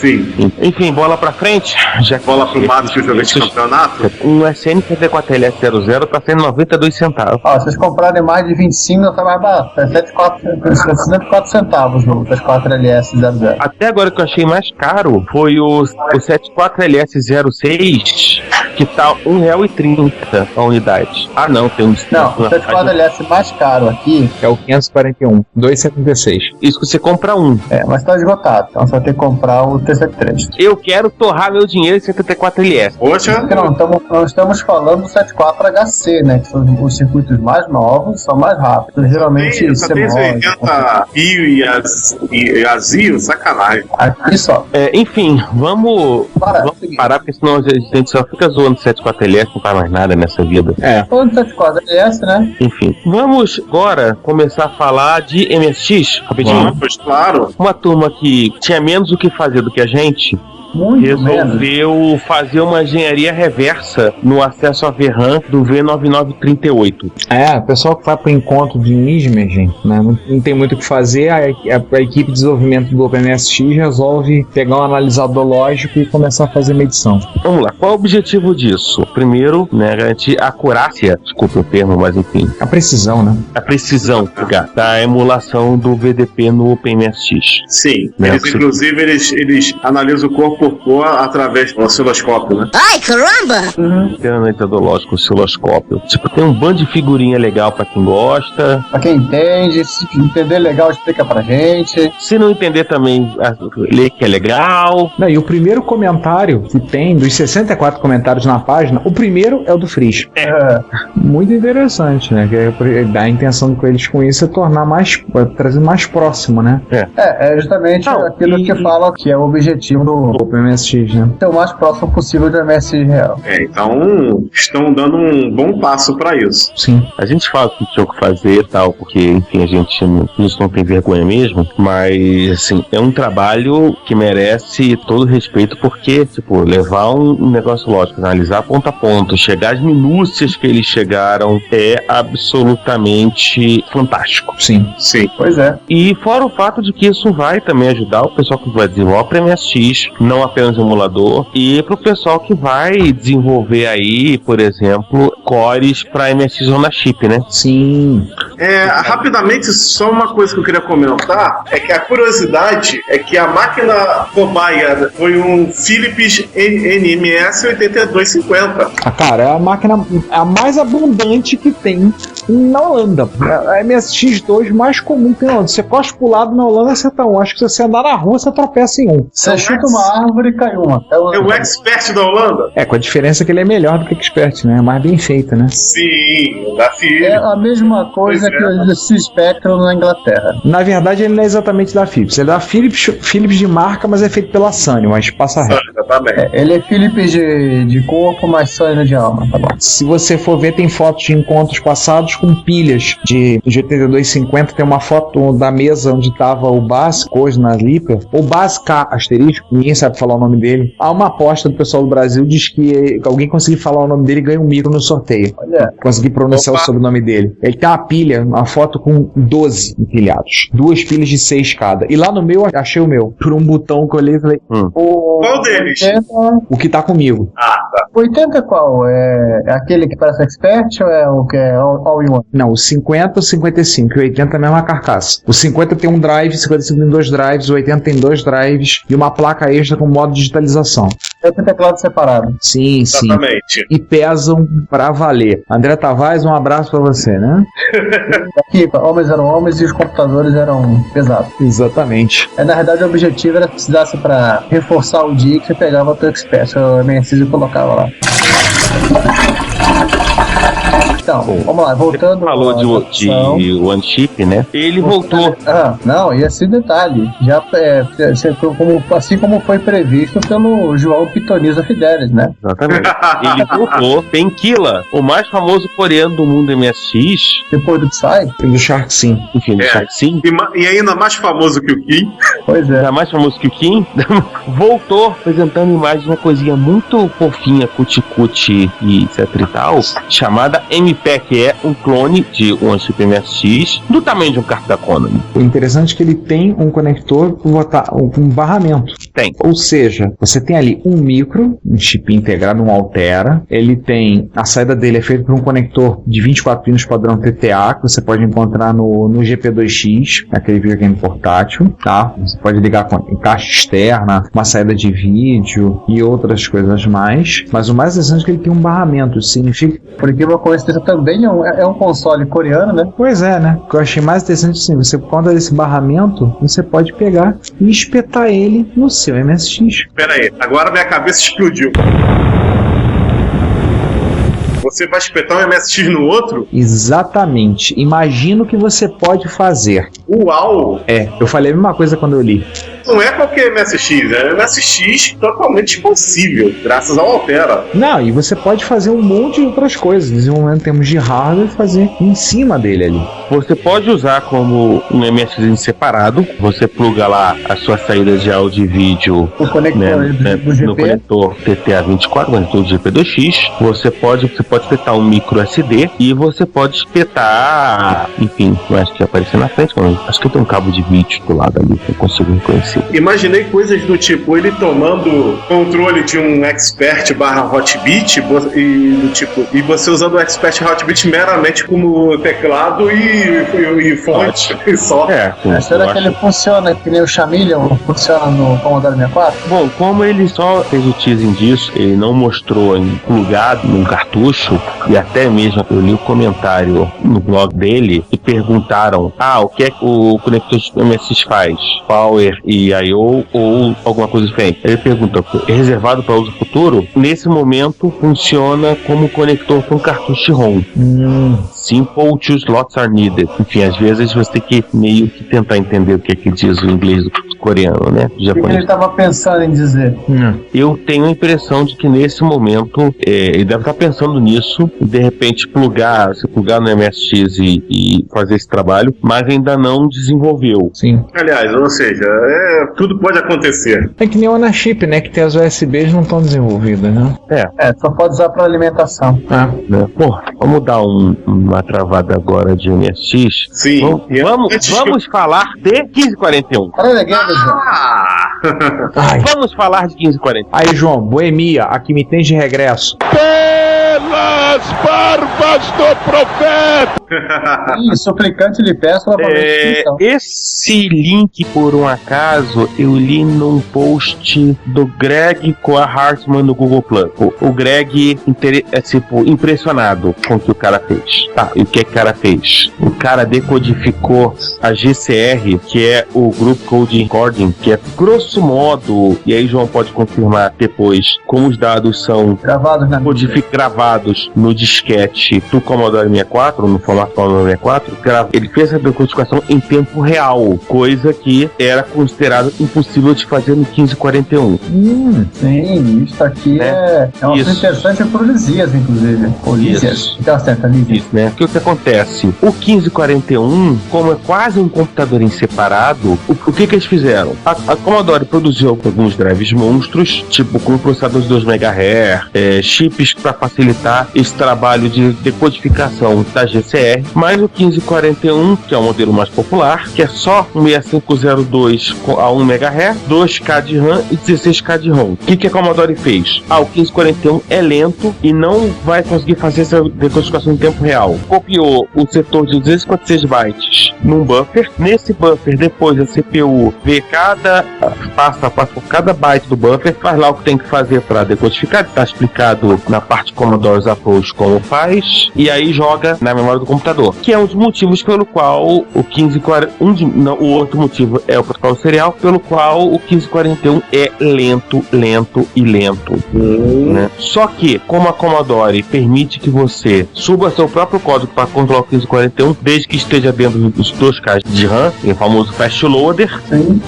Enfim, bola pra frente. Já bola pro mato que joga de campeonato. Um SN74LS00 tá sendo 92 centavos. Se vocês comprarem mais de 25, tá mais barato. É 74 centavos no 74LS00. Até agora que eu achei mais caro foi o 74LS06, que tá R$1,30 a unidade. Não, tem um... Não, o 74LS mais caro aqui é o 541, 2,76. Isso que você compra um. Mas tá esgotado, então você vai ter que comprar o T73. Eu quero torrar meu dinheiro em 74LS. Poxa! Nós estamos falando do 74HC, né? Que são os circuitos mais novos, são mais rápidos. Geralmente só tem 280 fio e azio, sacanagem. Aqui só. Enfim, vamos parar, porque senão a gente só fica zoando 74LS, não faz mais nada nessa vida. Falando de 74LS, né? Enfim, vamos agora começar a falar de MSX, rapidinho. Pois claro. Uma turma que tinha menos o que fazer do que a gente, Muito resolveu fazer uma engenharia reversa no acesso a VRAM do V9938. O pessoal que vai pro encontro de Nismergen, né, não tem muito o que fazer, a equipe de desenvolvimento do OpenMSX resolve pegar um analisador lógico e começar a fazer medição. Vamos lá, qual é o objetivo disso? Primeiro, né, garantir a acurácia, desculpa o termo, mas enfim. A precisão, né? A precisão da emulação do VDP no OpenMSX. Sim, Né, inclusive eles analisam o corpo por cor através do osciloscópio, né? Ai, caramba! Tem metodológico, osciloscópio. Tipo, tem um bando de figurinha legal pra quem gosta. Pra quem entende, se entender legal, explica pra gente. Se não entender também, lê que é legal. E o primeiro comentário que tem, dos 64 comentários na página, o primeiro é o do Frisch. Muito interessante, né? Que a intenção com eles com isso é tornar trazer mais próximo, né? É justamente aquilo que fala que é o objetivo do MSX, né? Ser o mais próximo possível do MSX real. Então estão dando um bom passo pra isso. Sim. A gente fala que tinha que fazer e tal, porque, enfim, a gente não tem vergonha mesmo, mas, assim, é um trabalho que merece todo respeito, porque, tipo, levar um negócio lógico, analisar ponto a ponto, chegar às minúcias que eles chegaram, é absolutamente fantástico. Sim. Pois é. E fora o fato de que isso vai também ajudar o pessoal que vai desenvolver para MSX, não apenas emulador, e pro pessoal que vai desenvolver aí, por exemplo, cores para MSX Zona Chip, né? Sim. Rapidamente, só uma coisa que eu queria comentar, é que a curiosidade é que a máquina cobaia foi um Philips NMS 8250. Cara, é a máquina mais abundante que tem na Holanda. A MSX2 mais comum que tem na Holanda. Você costa pro lado na Holanda, você tá um. Acho que se você andar na rua, você tropeça em um. Você chuta uma árvore e cai uma. É o Expert da Holanda? Com a diferença que ele é melhor do que o Expert, né? É mais bem feito, né? Sim, da Philips. É a mesma coisa que o Spectrum na Inglaterra. Na verdade, ele não é exatamente da Philips. Ele é da Philips de marca, mas é feito pela Sanyo, mas passa reto. Ele é Philips de corpo, mas Sanyo de alma, tá bom. Se você for ver, tem fotos de encontros passados com pilhas de 8250. Tem uma foto da mesa onde tava o básico hoje na Lipa, o básico asterisco, ninguém sabe falar o nome dele. Há uma aposta do pessoal do Brasil, diz que alguém conseguir falar o nome dele ganha um micro no sorteio. Olha. Conseguir pronunciar o sobrenome dele. Ele tem uma pilha, uma foto com 12 empilhados. 2 pilhas de 6 cada. E lá no meu, achei o meu. Por um botão que eu olhei e falei... Qual deles? O que tá comigo. Tá. 80 é qual? É aquele que parece Expert ou é o que é All-in-One? Não, o 50 ou 55. E o 80 é a mesma carcaça. O 50 tem um drive, 55 tem 2 drives, o 80 tem 2 drives e uma placa extra com modo de digitalização. É o teclado separado. Sim. Exatamente. E pesam pra valer. André Tavares, um abraço pra você, né? Aqui, homens eram homens e os computadores eram pesados. Exatamente. Na verdade, o objetivo era que precisasse pra reforçar o dia que você pegava o teu Expert, o MSX e colocava lá. Então, vamos lá, voltando. Você falou de One Chip, né? Ele voltou. Não, e esse detalhe, já assim como foi previsto pelo João Pitoniza Fidelis, né? Exatamente. Ele voltou. Tem Killa, o mais famoso coreano do mundo MSX. Depois do Psy? Do Shark Sim. Enfim, do Shark Sim. E ainda mais famoso que o Kim. Pois é. Ainda mais famoso que o Kim. Voltou apresentando imagens de uma coisinha muito fofinha, cuti-cuti e etc e tal, chamada MP, que é um clone de um chip MSX do tamanho de um carro da Konami. O interessante é que ele tem um conector com barramento. Tem. Ou seja, você tem ali um micro, um chip integrado, um Altera. Ele tem... A saída dele é feita por um conector de 24 pinos padrão TTA, que você pode encontrar no GP2X, aquele videogame portátil, tá? Você pode ligar com caixa externa, uma saída de vídeo e outras coisas mais. Mas o mais interessante é que ele tem um barramento. Isso significa... Porque uma coincidência também é um console coreano, né? Pois é, né? O que eu achei mais interessante assim, você, por conta desse barramento, você pode pegar e espetar ele no seu MSX. Pera aí, agora minha cabeça explodiu. você vai espetar um MSX no outro? Exatamente. Imagina o que você pode fazer. Uau! Eu falei a mesma coisa quando eu li. Não é qualquer MSX, é um MSX totalmente expansível, graças ao Altera. Não, e você pode fazer um monte de outras coisas, desenvolvendo em termos de hardware e fazer em cima dele ali. Você pode usar como um MSX separado, você pluga lá a sua saída de áudio e vídeo O conector do GP. no conector TTA24, conector do GP2X. Você pode espetar um micro SD e você pode espetar, enfim, eu acho que ia aparecer na frente, acho que eu tenho um cabo de vídeo do lado ali que eu consigo reconhecer. Imaginei coisas do tipo, ele tomando controle de um Expert / Hotbit e você usando o Expert Hotbit meramente como teclado e fonte e só. Será que ele funciona que nem o Chameleon funciona no Commodore 64? Bom, como ele só fez o teasing disso, ele não mostrou plugado num cartucho, e até mesmo eu li o comentário no blog dele e perguntaram: o que é que o conector MSX faz? Power e I/O ou alguma coisa diferente? Ele pergunta: é reservado para uso futuro? Nesse momento funciona como conector com cartucho ROM. Simple two slots are needed. Enfim, às vezes você tem que meio que tentar entender o que é que diz o inglês do coreano, né? O que ele estava pensando em dizer? Eu tenho a impressão de que nesse momento ele deve estar pensando nisso e de repente se plugar no MSX e fazer esse trabalho, mas ainda não desenvolveu. Sim. Aliás, ou seja, tudo pode acontecer. É que nem o Anachip, né? Que tem as USBs não estão desenvolvidas, né? Só pode usar para alimentação. Pô, vamos dar uma travada agora de MSX. Sim. Vamos falar de 1541. Vamos falar de 1541. Aí, João, Boemia, aqui me tens de regresso. Pelas barbas do profeta! Suplicante lhe peço esse link, por um acaso, eu li num post do Greg Coa Hartman no Google Plus. O Greg impressionado com o que o cara fez. E o que o cara fez? O cara decodificou a GCR, que é o Group Code Recording, que é grosso modo, e aí João pode confirmar depois, como os dados são gravados no disquete do Commodore 64, no formato Commodore 64, ele fez essa decodificação em tempo real, coisa que era considerado impossível de fazer no 1541. Sim, isso aqui é uma coisa interessante para o Lisias, inclusive. Lisias. Isso, né? O que acontece? O 1541, como é quase um computador em separado, o que eles fizeram? A Commodore produziu alguns drives monstros, tipo com processadores de 2 MHz, chips para facilitar esse trabalho de decodificação da GCR, mas o 1541, que é o modelo mais popular, que é só um 6502 a 1 MHz, 2K de RAM e 16K de ROM. O que a Commodore fez? O 1541 é lento e não vai conseguir fazer essa decodificação em tempo real. Copiou o setor de 256 bytes num buffer. Nesse buffer, depois a CPU vê passa por cada byte do buffer, faz lá o que tem que fazer para decodificar. Está explicado na parte Commodore's Approach como faz, e aí joga na memória do computador, que é um dos motivos pelo qual o 1541, o outro motivo é o protocolo serial, pelo qual o 1541 é lento, né? Só que, como a Commodore permite que você suba seu próprio código para controlar o 1541, desde que esteja dentro dos 2K de RAM, o famoso fast loader,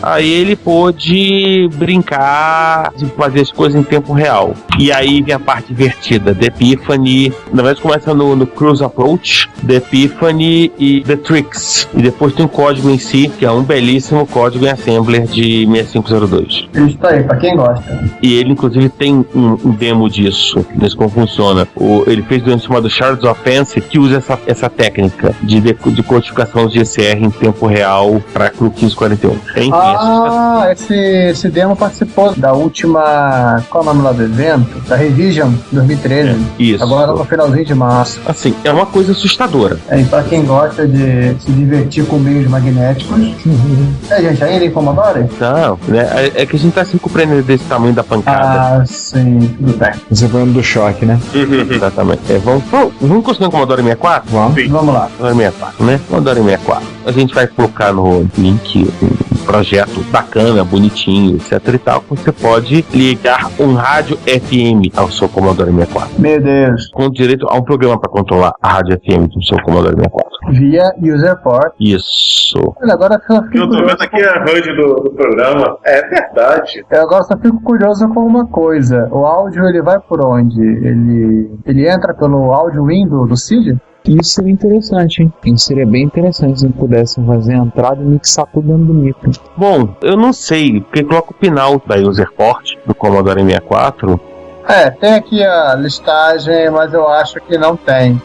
aí ele pôde brincar de fazer as coisas em tempo real. E aí vem a parte divertida, The Epiphany, na verdade começa no Cruise Approach, The Epiphany e The Tricks, e depois tem o código em si, que é um belíssimo código em assembler de 6502. Isso aí, pra quem gosta. E ele inclusive tem um demo disso, desse como funciona. Ele fez um chamado Shards of Fancy, que usa essa técnica de codificação de GCR em tempo real para o 1541. Esse demo participou da última, qual é o nome lá do evento? Da Revision 2013. Isso. Agora no finalzinho de março. Assim, é uma coisa assustadora. E pra quem gosta de se divertir com meios magnéticos. Gente, ainda em Commodore? Não, né? É que a gente tá assim compreendendo desse tamanho da pancada. Sim, tudo bem. Você foi do choque, né? Exatamente. Vamos conseguir um Commodore 64? Vamos lá. Commodore 64, né? Commodore 64. A gente vai colocar no link projeto bacana, bonitinho, etc e tal, você pode ligar um rádio FM ao seu Commodore 64. Meu Deus. Com direito a um programa para controlar a rádio FM do seu Commodore 64. Via user port. Isso. Olha, agora eu fico Eu tô vendo aqui a HUD do programa. É verdade. Eu agora só fico curioso com uma coisa. O áudio, ele vai por onde? Ele entra pelo áudio window do CID? Isso seria interessante, hein? Isso seria bem interessante se pudessem fazer a entrada e mixar tudo dentro do micro. Bom, eu não sei, porque coloca o pinal da user port do Commodore 64. Tem aqui a listagem, mas eu acho que não tem.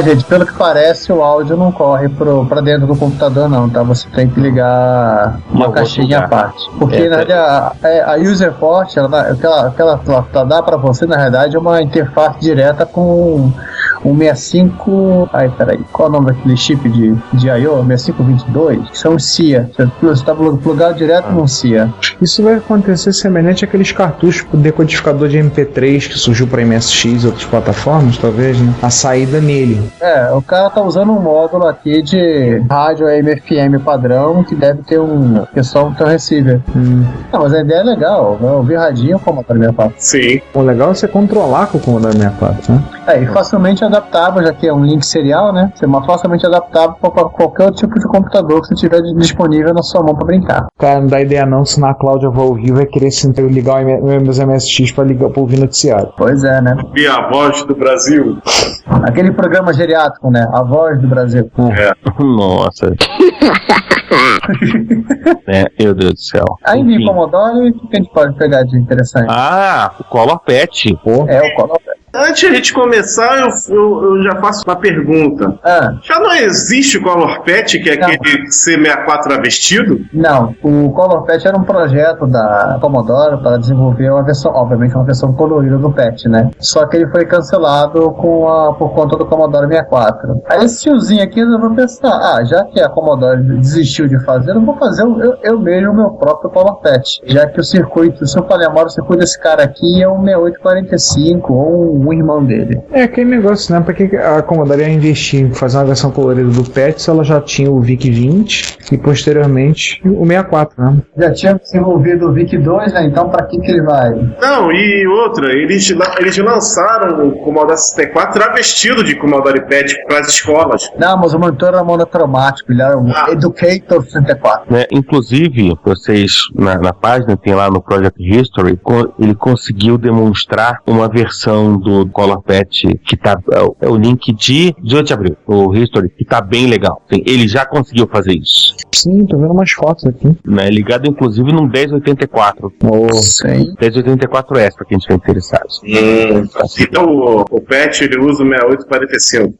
Gente, pelo que parece, o áudio não corre pra dentro do computador, não, tá? Você tem que ligar uma caixinha à parte. Porque, na verdade, a user port, o que ela dá pra você, na realidade, é uma interface direta com um 65... peraí, qual é o nome daquele chip de I/O? 6522? Que são CIA. Você tá plugado direto num CIA. Isso vai acontecer semelhante àqueles cartuchos pro decodificador de MP3 que surgiu pra MSX e outras plataformas, talvez, né? A saída nele. O cara tá usando um módulo aqui de rádio AM/FM padrão que deve ter que só um receiver. Não, mas a ideia é legal, né? Ouvir radinho com o Commodore 64. Sim. O legal é você controlar com o Commodore 64, né? E facilmente adaptável, já que é um link serial, né? Você é facilmente adaptável para qualquer outro tipo de computador que você tiver disponível na sua mão para brincar. Cara, não dá ideia não, se na Cláudia vai ouvir, vai querer ligar meus MSX para ligar para ouvir noticiário. Pois é, né? E a voz do Brasil. Aquele programa geriátrico, né? A Voz do Brasil. Nossa. Meu Deus do céu. Ainda em Commodore, o que a gente pode pegar de interessante? O Color Patch. O Color Patch. Antes de a gente começar, eu já faço uma pergunta. Já não existe o Color Patch, que é aquele C64 travestido? Não, o Color Patch era um projeto da Commodore para desenvolver uma versão, obviamente uma versão colorida do patch, né? Só que ele foi cancelado por conta do Commodore 64. Aí esse tiozinho aqui eu vou pensar, já que a Commodore desistiu de fazer, eu vou fazer eu mesmo o meu próprio Color Patch. Já que o circuito, se eu falei o circuito desse cara aqui é um 6845 ou um irmão dele. É aquele negócio, né? Pra que a Commodore ia investir em fazer uma versão colorida do patch se ela já tinha o VIC-20 e posteriormente o 64, né? Já tinha desenvolvido o VIC-2, né? Então pra que ele vai? Não, e outra, eles lançaram o Commodore 64 travestido de Commodore Patch para as escolas. Não, mas o monitor era monocromático, ele era o Educator 64. Inclusive, vocês na página, tem lá no Project History, ele conseguiu demonstrar uma versão do Color Patch que tá, é o link de 18 de abril, o History, que tá bem legal. Ele já conseguiu fazer isso. Sim, tô vendo umas fotos aqui. Ligado inclusive num 1084. Sim. 1084S, pra quem estiver interessado. Então o patch ele usa o 6845.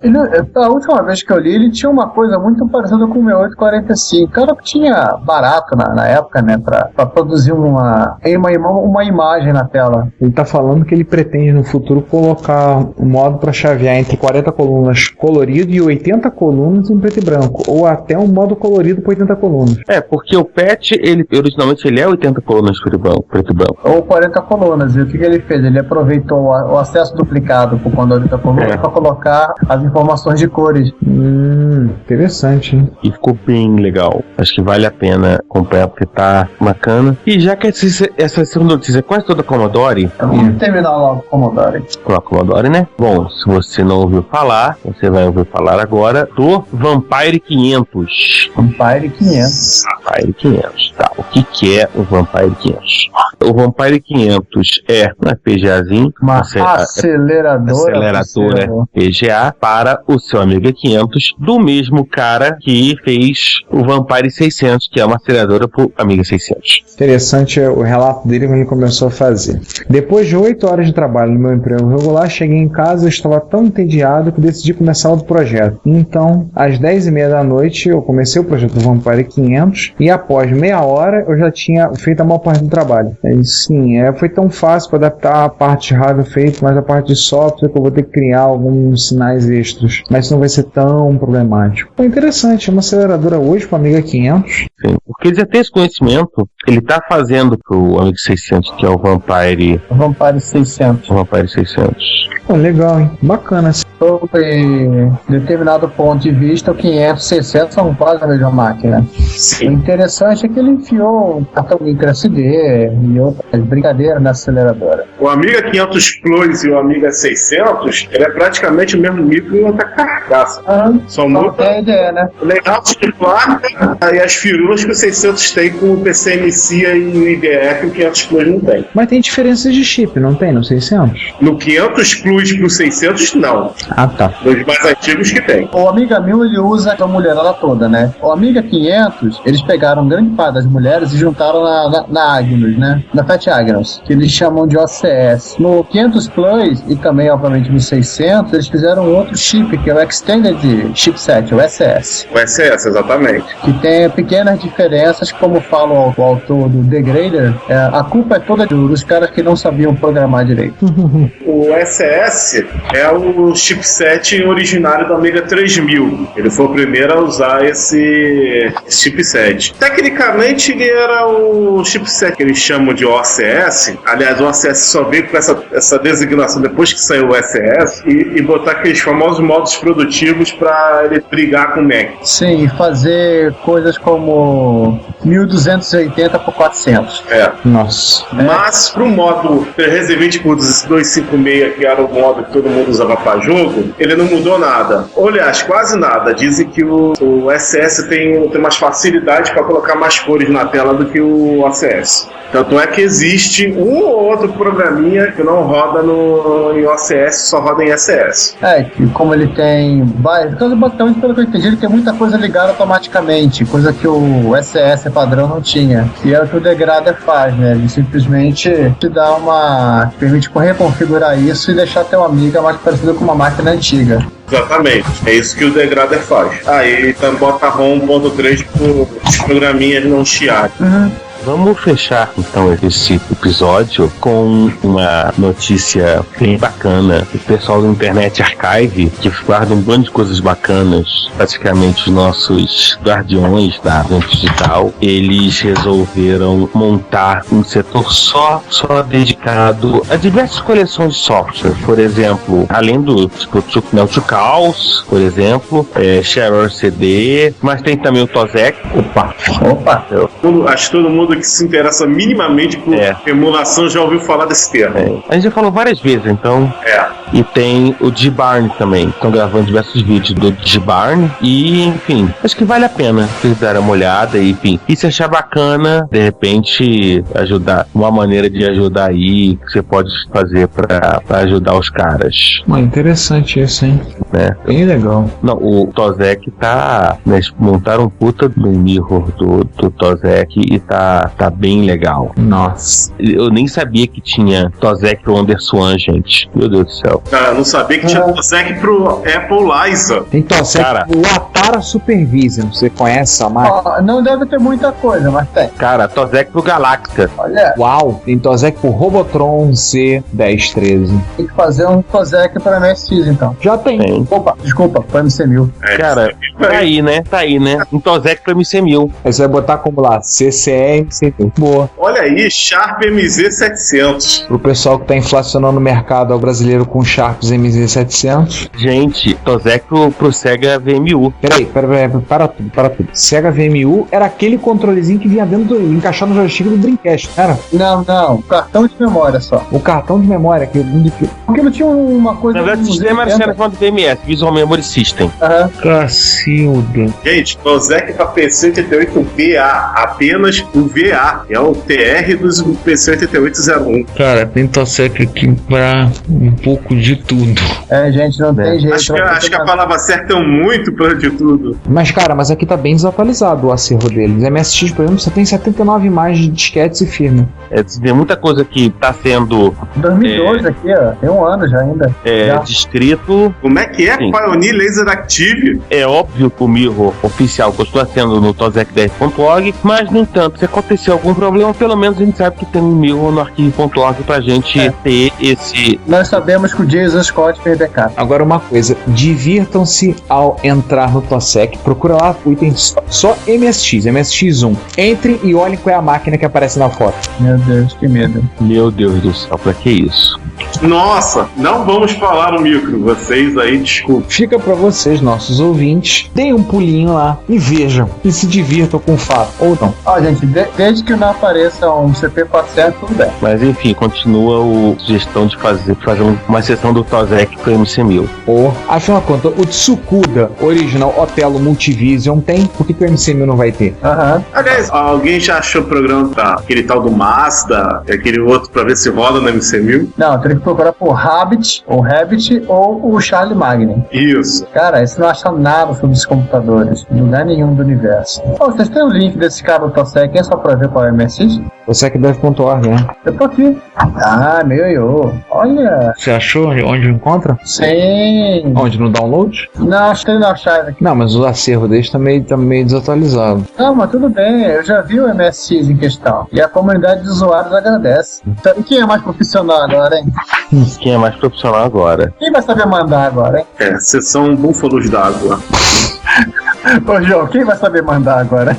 A última vez que eu li, ele tinha uma coisa muito parecida com o 6845. O cara tinha barato na época, né, pra produzir uma imagem na tela. Ele tá falando que ele pretende no futuro colocar um modo para chavear entre 40 colunas colorido e 80 colunas em preto e branco, ou até um modo colorido para 80 colunas. Porque o patch, originalmente ele é 80 colunas preto e branco. Ou 40 colunas. E o que ele fez? Ele aproveitou o acesso duplicado por quando 80 colunas para colocar as informações de cores. Interessante, hein? E ficou bem legal. Acho que vale a pena comprar porque tá bacana. E já que essa segunda notícia é quase toda Commodore, vamos terminar logo com Commodore. Com a Commodore, né? Bom, se você não ouviu falar, você vai ouvir falar agora do Vampire 500. Vampire 500. Vampire 500, tá. O que é o Vampire 500? O Vampire 500 é uma PGAzinho, uma aceleradora PGA para o seu Amiga 500, do mesmo cara que fez o Vampire 600, que é uma aceleradora pro Amiga 600. Interessante o relato dele quando ele começou a fazer. Depois de 8 horas de trabalho no meu emprego regular, cheguei em casa e estava tão entediado que decidi começar outro projeto. Então, às 10h30 da noite, eu comecei o projeto do Vampire 500 e após meia hora eu já tinha feito a maior parte do trabalho. Sim, foi tão fácil para adaptar a parte de hardware feita, mas a parte de software que eu vou ter que criar alguns sinais extras. Mas isso não vai ser tão problemático. Foi interessante, é uma aceleradora hoje para a Amiga 500. Sim, porque eles já têm esse conhecimento Ele tá fazendo pro Amiga 600, que é o Vampire... Vampire 600. Vampire 600. Pô, legal, hein? Bacana. Sobre determinado ponto de vista, o 500 e 600 são quase a mesma máquina. Sim. O interessante é que ele enfiou um cartão micro SD e outras brincadeiras na aceleradora. O Amiga 500 Plus e o Amiga 600, ele é praticamente o mesmo micro e outra carcaça. Só muda a ideia, né? o layout de placa e as firulas que o 600 tem com o PCMC e o IDE que o 500 Plus não tem. Mas tem diferenças de chip, não tem no 600? No 500 Plus pro 600, não. Ah, tá. Dos mais antigos que tem. O Amiga 1000 ele usa a mulherada toda, né? O Amiga 500, eles pegaram grande parte das mulheres e juntaram na Agnus, né? Na Fat Agnus, que eles chamam de OCS. No 500 Plus e também, obviamente, no 600, eles fizeram outro chip, que é o Extended Chipset, o SS. O SS, exatamente. Que tem pequenas diferenças, como fala o autor do Degrader, a culpa é toda dos caras que não sabiam programar direito. O SS é o chipset originário do Amiga 3000. Ele foi o primeiro a usar esse chipset. Tecnicamente, ele era o chipset que eles chamam de OCS. Aliás, o OCS só veio com essa designação depois que saiu o SS e botar aqueles famosos modos produtivos para ele brigar com o Mac. Sim, fazer coisas como 1280 por 400. Nossa. Mas pro modo 320 por 256, que era o modo que todo mundo usava para jogo, ele não mudou nada. Ou, aliás, quase nada. Dizem que o SS tem mais facilidade para colocar mais cores na tela do que o OCS. Tanto é que existe um ou outro programinha que não roda em OCS, só roda em SS. Que como ele tem vários... Basicamente, pelo que eu entendi, ele tem muita coisa ligada automaticamente, coisa que o SS padrão não tinha. E é o que o Degrader faz, né? Ele simplesmente te dá permite reconfigurar isso e deixar teu Amiga mais parecido com uma máquina antiga. Exatamente, é isso que o Degrader faz. Aí então bota ROM 1.3 para os programinhas não chiarem. Vamos fechar então esse episódio com uma notícia bem bacana. O pessoal do Internet Archive, que guarda um bando de coisas bacanas, praticamente os nossos guardiões da Vento Digital, eles resolveram montar um setor só dedicado a diversas coleções de software. Por exemplo, além do Tucaus, por exemplo, Shareware CD, mas tem também o Tozec. Opa! Acho que todo mundo que se interessa minimamente por emulação já ouviu falar desse termo. A gente já falou várias vezes, então. E tem o G-Barn também. Estão gravando diversos vídeos do G-Barn. E, enfim, acho que vale a pena vocês darem uma olhada. E, enfim, e se achar bacana, de repente, ajudar. Uma maneira de ajudar aí que você pode fazer pra ajudar os caras. Interessante isso, hein? Né? Bem legal. Não, o Tozec tá... Né, montaram um puta do mirror do Tozec e tá bem legal. Nossa. Eu nem sabia que tinha Tozec pro WonderSwan, gente. Meu Deus do céu. Cara, eu não sabia que tinha Tozec pro Apple Lisa. Tem Tozec pro Atara Supervision. Você conhece essa marca? Não deve ter muita coisa, mas tem. Cara, Tozec pro Galacta. Olha. Uau. Tem Tozec pro Robotron C1013. Tem que fazer um Tozec para MSX, então. Já tem. Opa, desculpa, foi MC1000. Cara, tá aí, né? Um Tozec pro MC1000. Aí você vai botar como lá? CCR, MC1000. Boa. Olha aí, Sharp MZ700. Pro pessoal que tá inflacionando o mercado ao brasileiro com Sharps MZ700. Gente, Tozec pro Sega VMU. Peraí, para tudo. Sega VMU era aquele controlezinho que vinha dentro encaixado no joystick do Dreamcast, era? Não, cartão de memória só. O cartão de memória, porque não tinha uma coisa... Na verdade, o sistema era chamado VMS, Visual Memory System. Cacilda. Gente, Tozec pra PC88VA, apenas o VA, é o TR dos PC8801. Cara, tem Tozec aqui pra um pouco de tudo. Gente, não tem jeito. Acho que a palavra certa é muito pra de tudo. Mas aqui tá bem desatualizado o acervo deles. MSX, por exemplo, você tem 79 imagens de disquetes e firma. Tem muita coisa que tá sendo... 2012 aqui, ó. Tem um ano já ainda. Descrito. Como é que é? Sim. Pioneer Laser Active? É óbvio que o mirror oficial continua sendo no Tozec10.org, mas, no entanto, se acontecer algum problema, pelo menos a gente sabe que tem um mirror no arquivo.org pra gente ter esse... Nós sabemos que o Jason Scott fez backup. Agora uma coisa, divirtam-se ao entrar no TOSEC, procura lá o item só MSX1. Entrem e olhem qual é a máquina que aparece na foto. Meu Deus, que medo. Meu Deus do céu, pra que isso? Nossa, não vamos falar no micro. Vocês aí, desculpa. Fica pra vocês, nossos ouvintes, deem um pulinho lá e vejam. E se divirtam com o fato, ou não. Ó, gente, desde que não apareça um CP400, tudo bem. Mas enfim, continua a sugestão de fazer uma sessão do TOSEC pro MC1000. Afinal de contas, o Tsukuda original Otelo Multivision tem, por que o MC1000 não vai ter? Aliás, alguém já achou o programa aquele tal do Mazda, aquele outro pra ver se roda no MC1000? Não, tem que procurar por Rabbit ou o Charlie Magnin. Isso. Cara, isso não acha nada sobre os computadores, em lugar nenhum do universo. Pô, vocês têm o link desse cara do TOSEC, é só pra ver qual é o MSX? TOSECdev.org, né? Eu tô aqui. Ah, meu, olha. Você achou onde encontra? Sim. Onde, no download? Não, acho que tem na chave aqui. Não, mas o acervo deles tá meio desatualizado. Não, mas tudo bem, eu já vi o MSX em questão. E a comunidade de usuários agradece. Então, e quem é mais profissional agora, hein? Quem é mais profissional agora? Quem vai saber mandar agora, hein? Sessão Búfalos d'Água. Ô, João, quem vai saber mandar agora?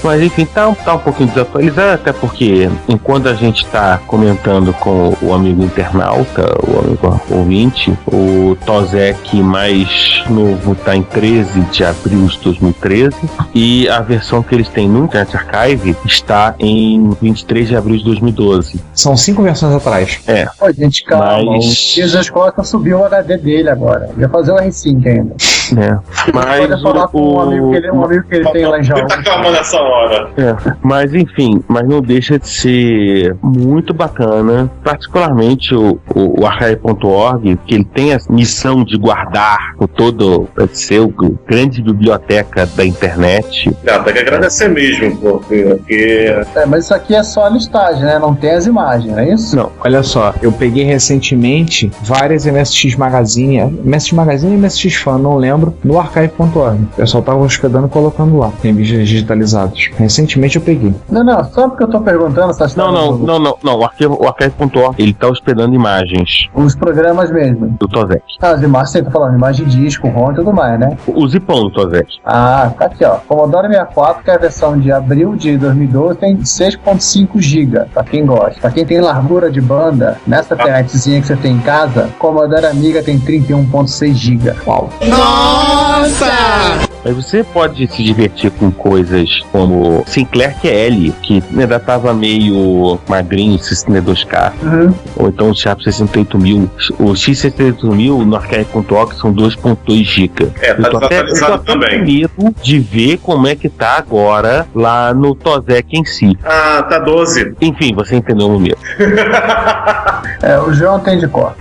Mas enfim, tá um pouquinho desatualizado, até porque enquanto a gente tá comentando com o amigo internauta, o amigo ouvinte, o TOSEC mais novo tá em 13 de abril de 2013 e a versão que eles têm no Internet Archive está em 23 de abril de 2012. São 5 versões atrás. Pô, gente, calma. O Jesus Costa subiu o HD dele agora. Ia fazer o R5 ainda. Mas pode falar com um amigo que ele tem lá em Jaú. Tá calma nessa hora. Mas enfim, mas não deixa de ser muito bacana, particularmente o Archive.org, que ele tem a missão de guardar o todo, pode ser o grande biblioteca da internet. Tem que agradecer mesmo, porque... mas isso aqui é só a listagem, né? Não tem as imagens, não é isso? Não, olha só, eu peguei recentemente várias MSX Magazine e MSX Fan, não lembro, no Archive.org. O pessoal tava hospedando e colocando lá. Tem vídeos digitalizados. Recentemente eu peguei. Não, só porque eu tô perguntando essas coisas. Não. O Archive.org, ele tá hospedando imagens. Os programas mesmo. Do TOSEC. As imagens, você tá falando, imagem de disco, ROM e tudo mais, né? O zipão do TOSEC. Ah, tá aqui, ó. Commodore 64, que é a versão de abril de 2012, tem 6.5 GB, pra quem gosta. Pra quem tem largura de banda, nessa internetzinha que você tem em casa, Commodore Amiga tem 31.6 GB. Uau. Nossa! Mas você pode se divertir com coisas como Sinclair QL, que ainda tava meio magrinho, 62K. Ou então o Sharp 68000. O X68000 no Archive.org são 2.2 GB. Tá desatualizado também. Com medo de ver como é que tá agora lá no TOSEC em si. Ah, tá 12. Enfim, você entendeu o medo. O João tem de cor.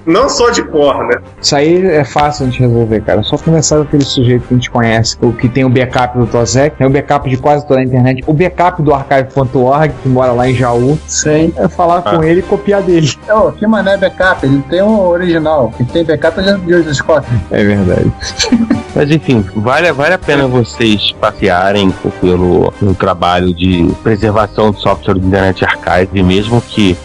Não só de cor, né? Isso aí é fácil de resolver, cara. É só conversar com aquele sujeito que a gente conhece, o que tem o backup do TOSEC, tem o backup de quase toda a internet, o backup do Archive.org, que mora lá em Jaú. Sim. É falar com ele e copiar dele. Que mané backup? Ele tem o original. Que tem backup de Jesus Scott. É verdade. Mas enfim, vale a pena vocês passearem pelo trabalho de preservação de software do Internet Archive, mesmo que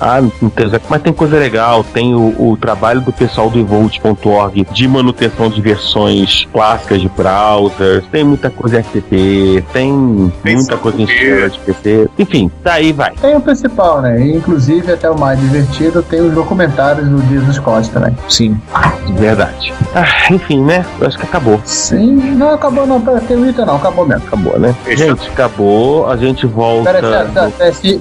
mas tem coisa legal, tem o trabalho do pessoal do Evolt.org de manutenção de versões clássicas de browsers, tem muita coisa em FTP, tem muita coisa em sistema de PC, enfim, daí vai. Tem o principal, né? E, inclusive, até o mais divertido, tem os documentários do Jesus Costa também. Sim. Verdade. Enfim, né? Eu acho que acabou. Sim, não acabou não, tem o item não, acabou mesmo. Acabou, né? Gente, acabou, a gente volta...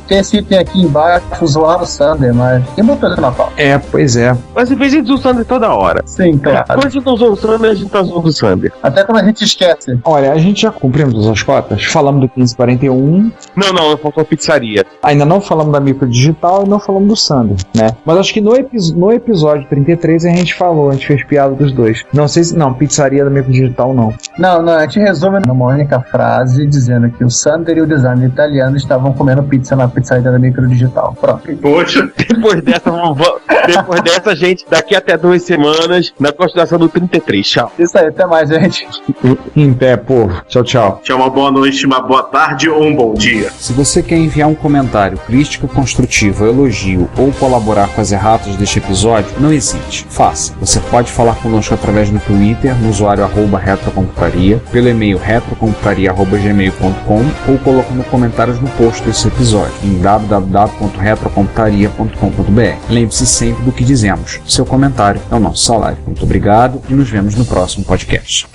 Tem esse item aqui embaixo, usuário Sander, mas quem botou isso na pauta? Pois é. Mas em vez de usar o Sander toda hora. Sim, claro. Quando a gente não usou o Sander, a gente tá usando o Sander. Até quando a gente esquece. Olha, a gente já cumprimos as cotas, falamos do 1541. Não, faltou a pizzaria. Ainda não falamos da microdigital e não falamos do Sander, né? Mas acho que no episódio 33 a gente fez piada dos dois. Não sei se... Não, pizzaria da microdigital não. Não, a gente resume numa única frase dizendo que o Sander e o designer italiano estavam comendo pizza na pizzaria da microdigital. Pronto. Poxa. Depois dessa, gente, daqui até 2 semanas, na continuação do 33. Tchau. Isso aí, até mais, gente. Em pé, povo. Tchau, tchau. Tchau, uma boa noite, uma boa tarde ou um bom dia. Se você você quer enviar um comentário, crítica construtiva, elogio ou colaborar com as erratas deste episódio, não hesite, faça. Você pode falar conosco através do Twitter, no usuário @retrocomputaria, pelo e-mail retrocomputaria@gmail.com ou colocando comentários no post desse episódio em www.retrocomputaria.com.br. Lembre-se sempre do que dizemos. Seu comentário é o nosso salário. Muito obrigado e nos vemos no próximo podcast.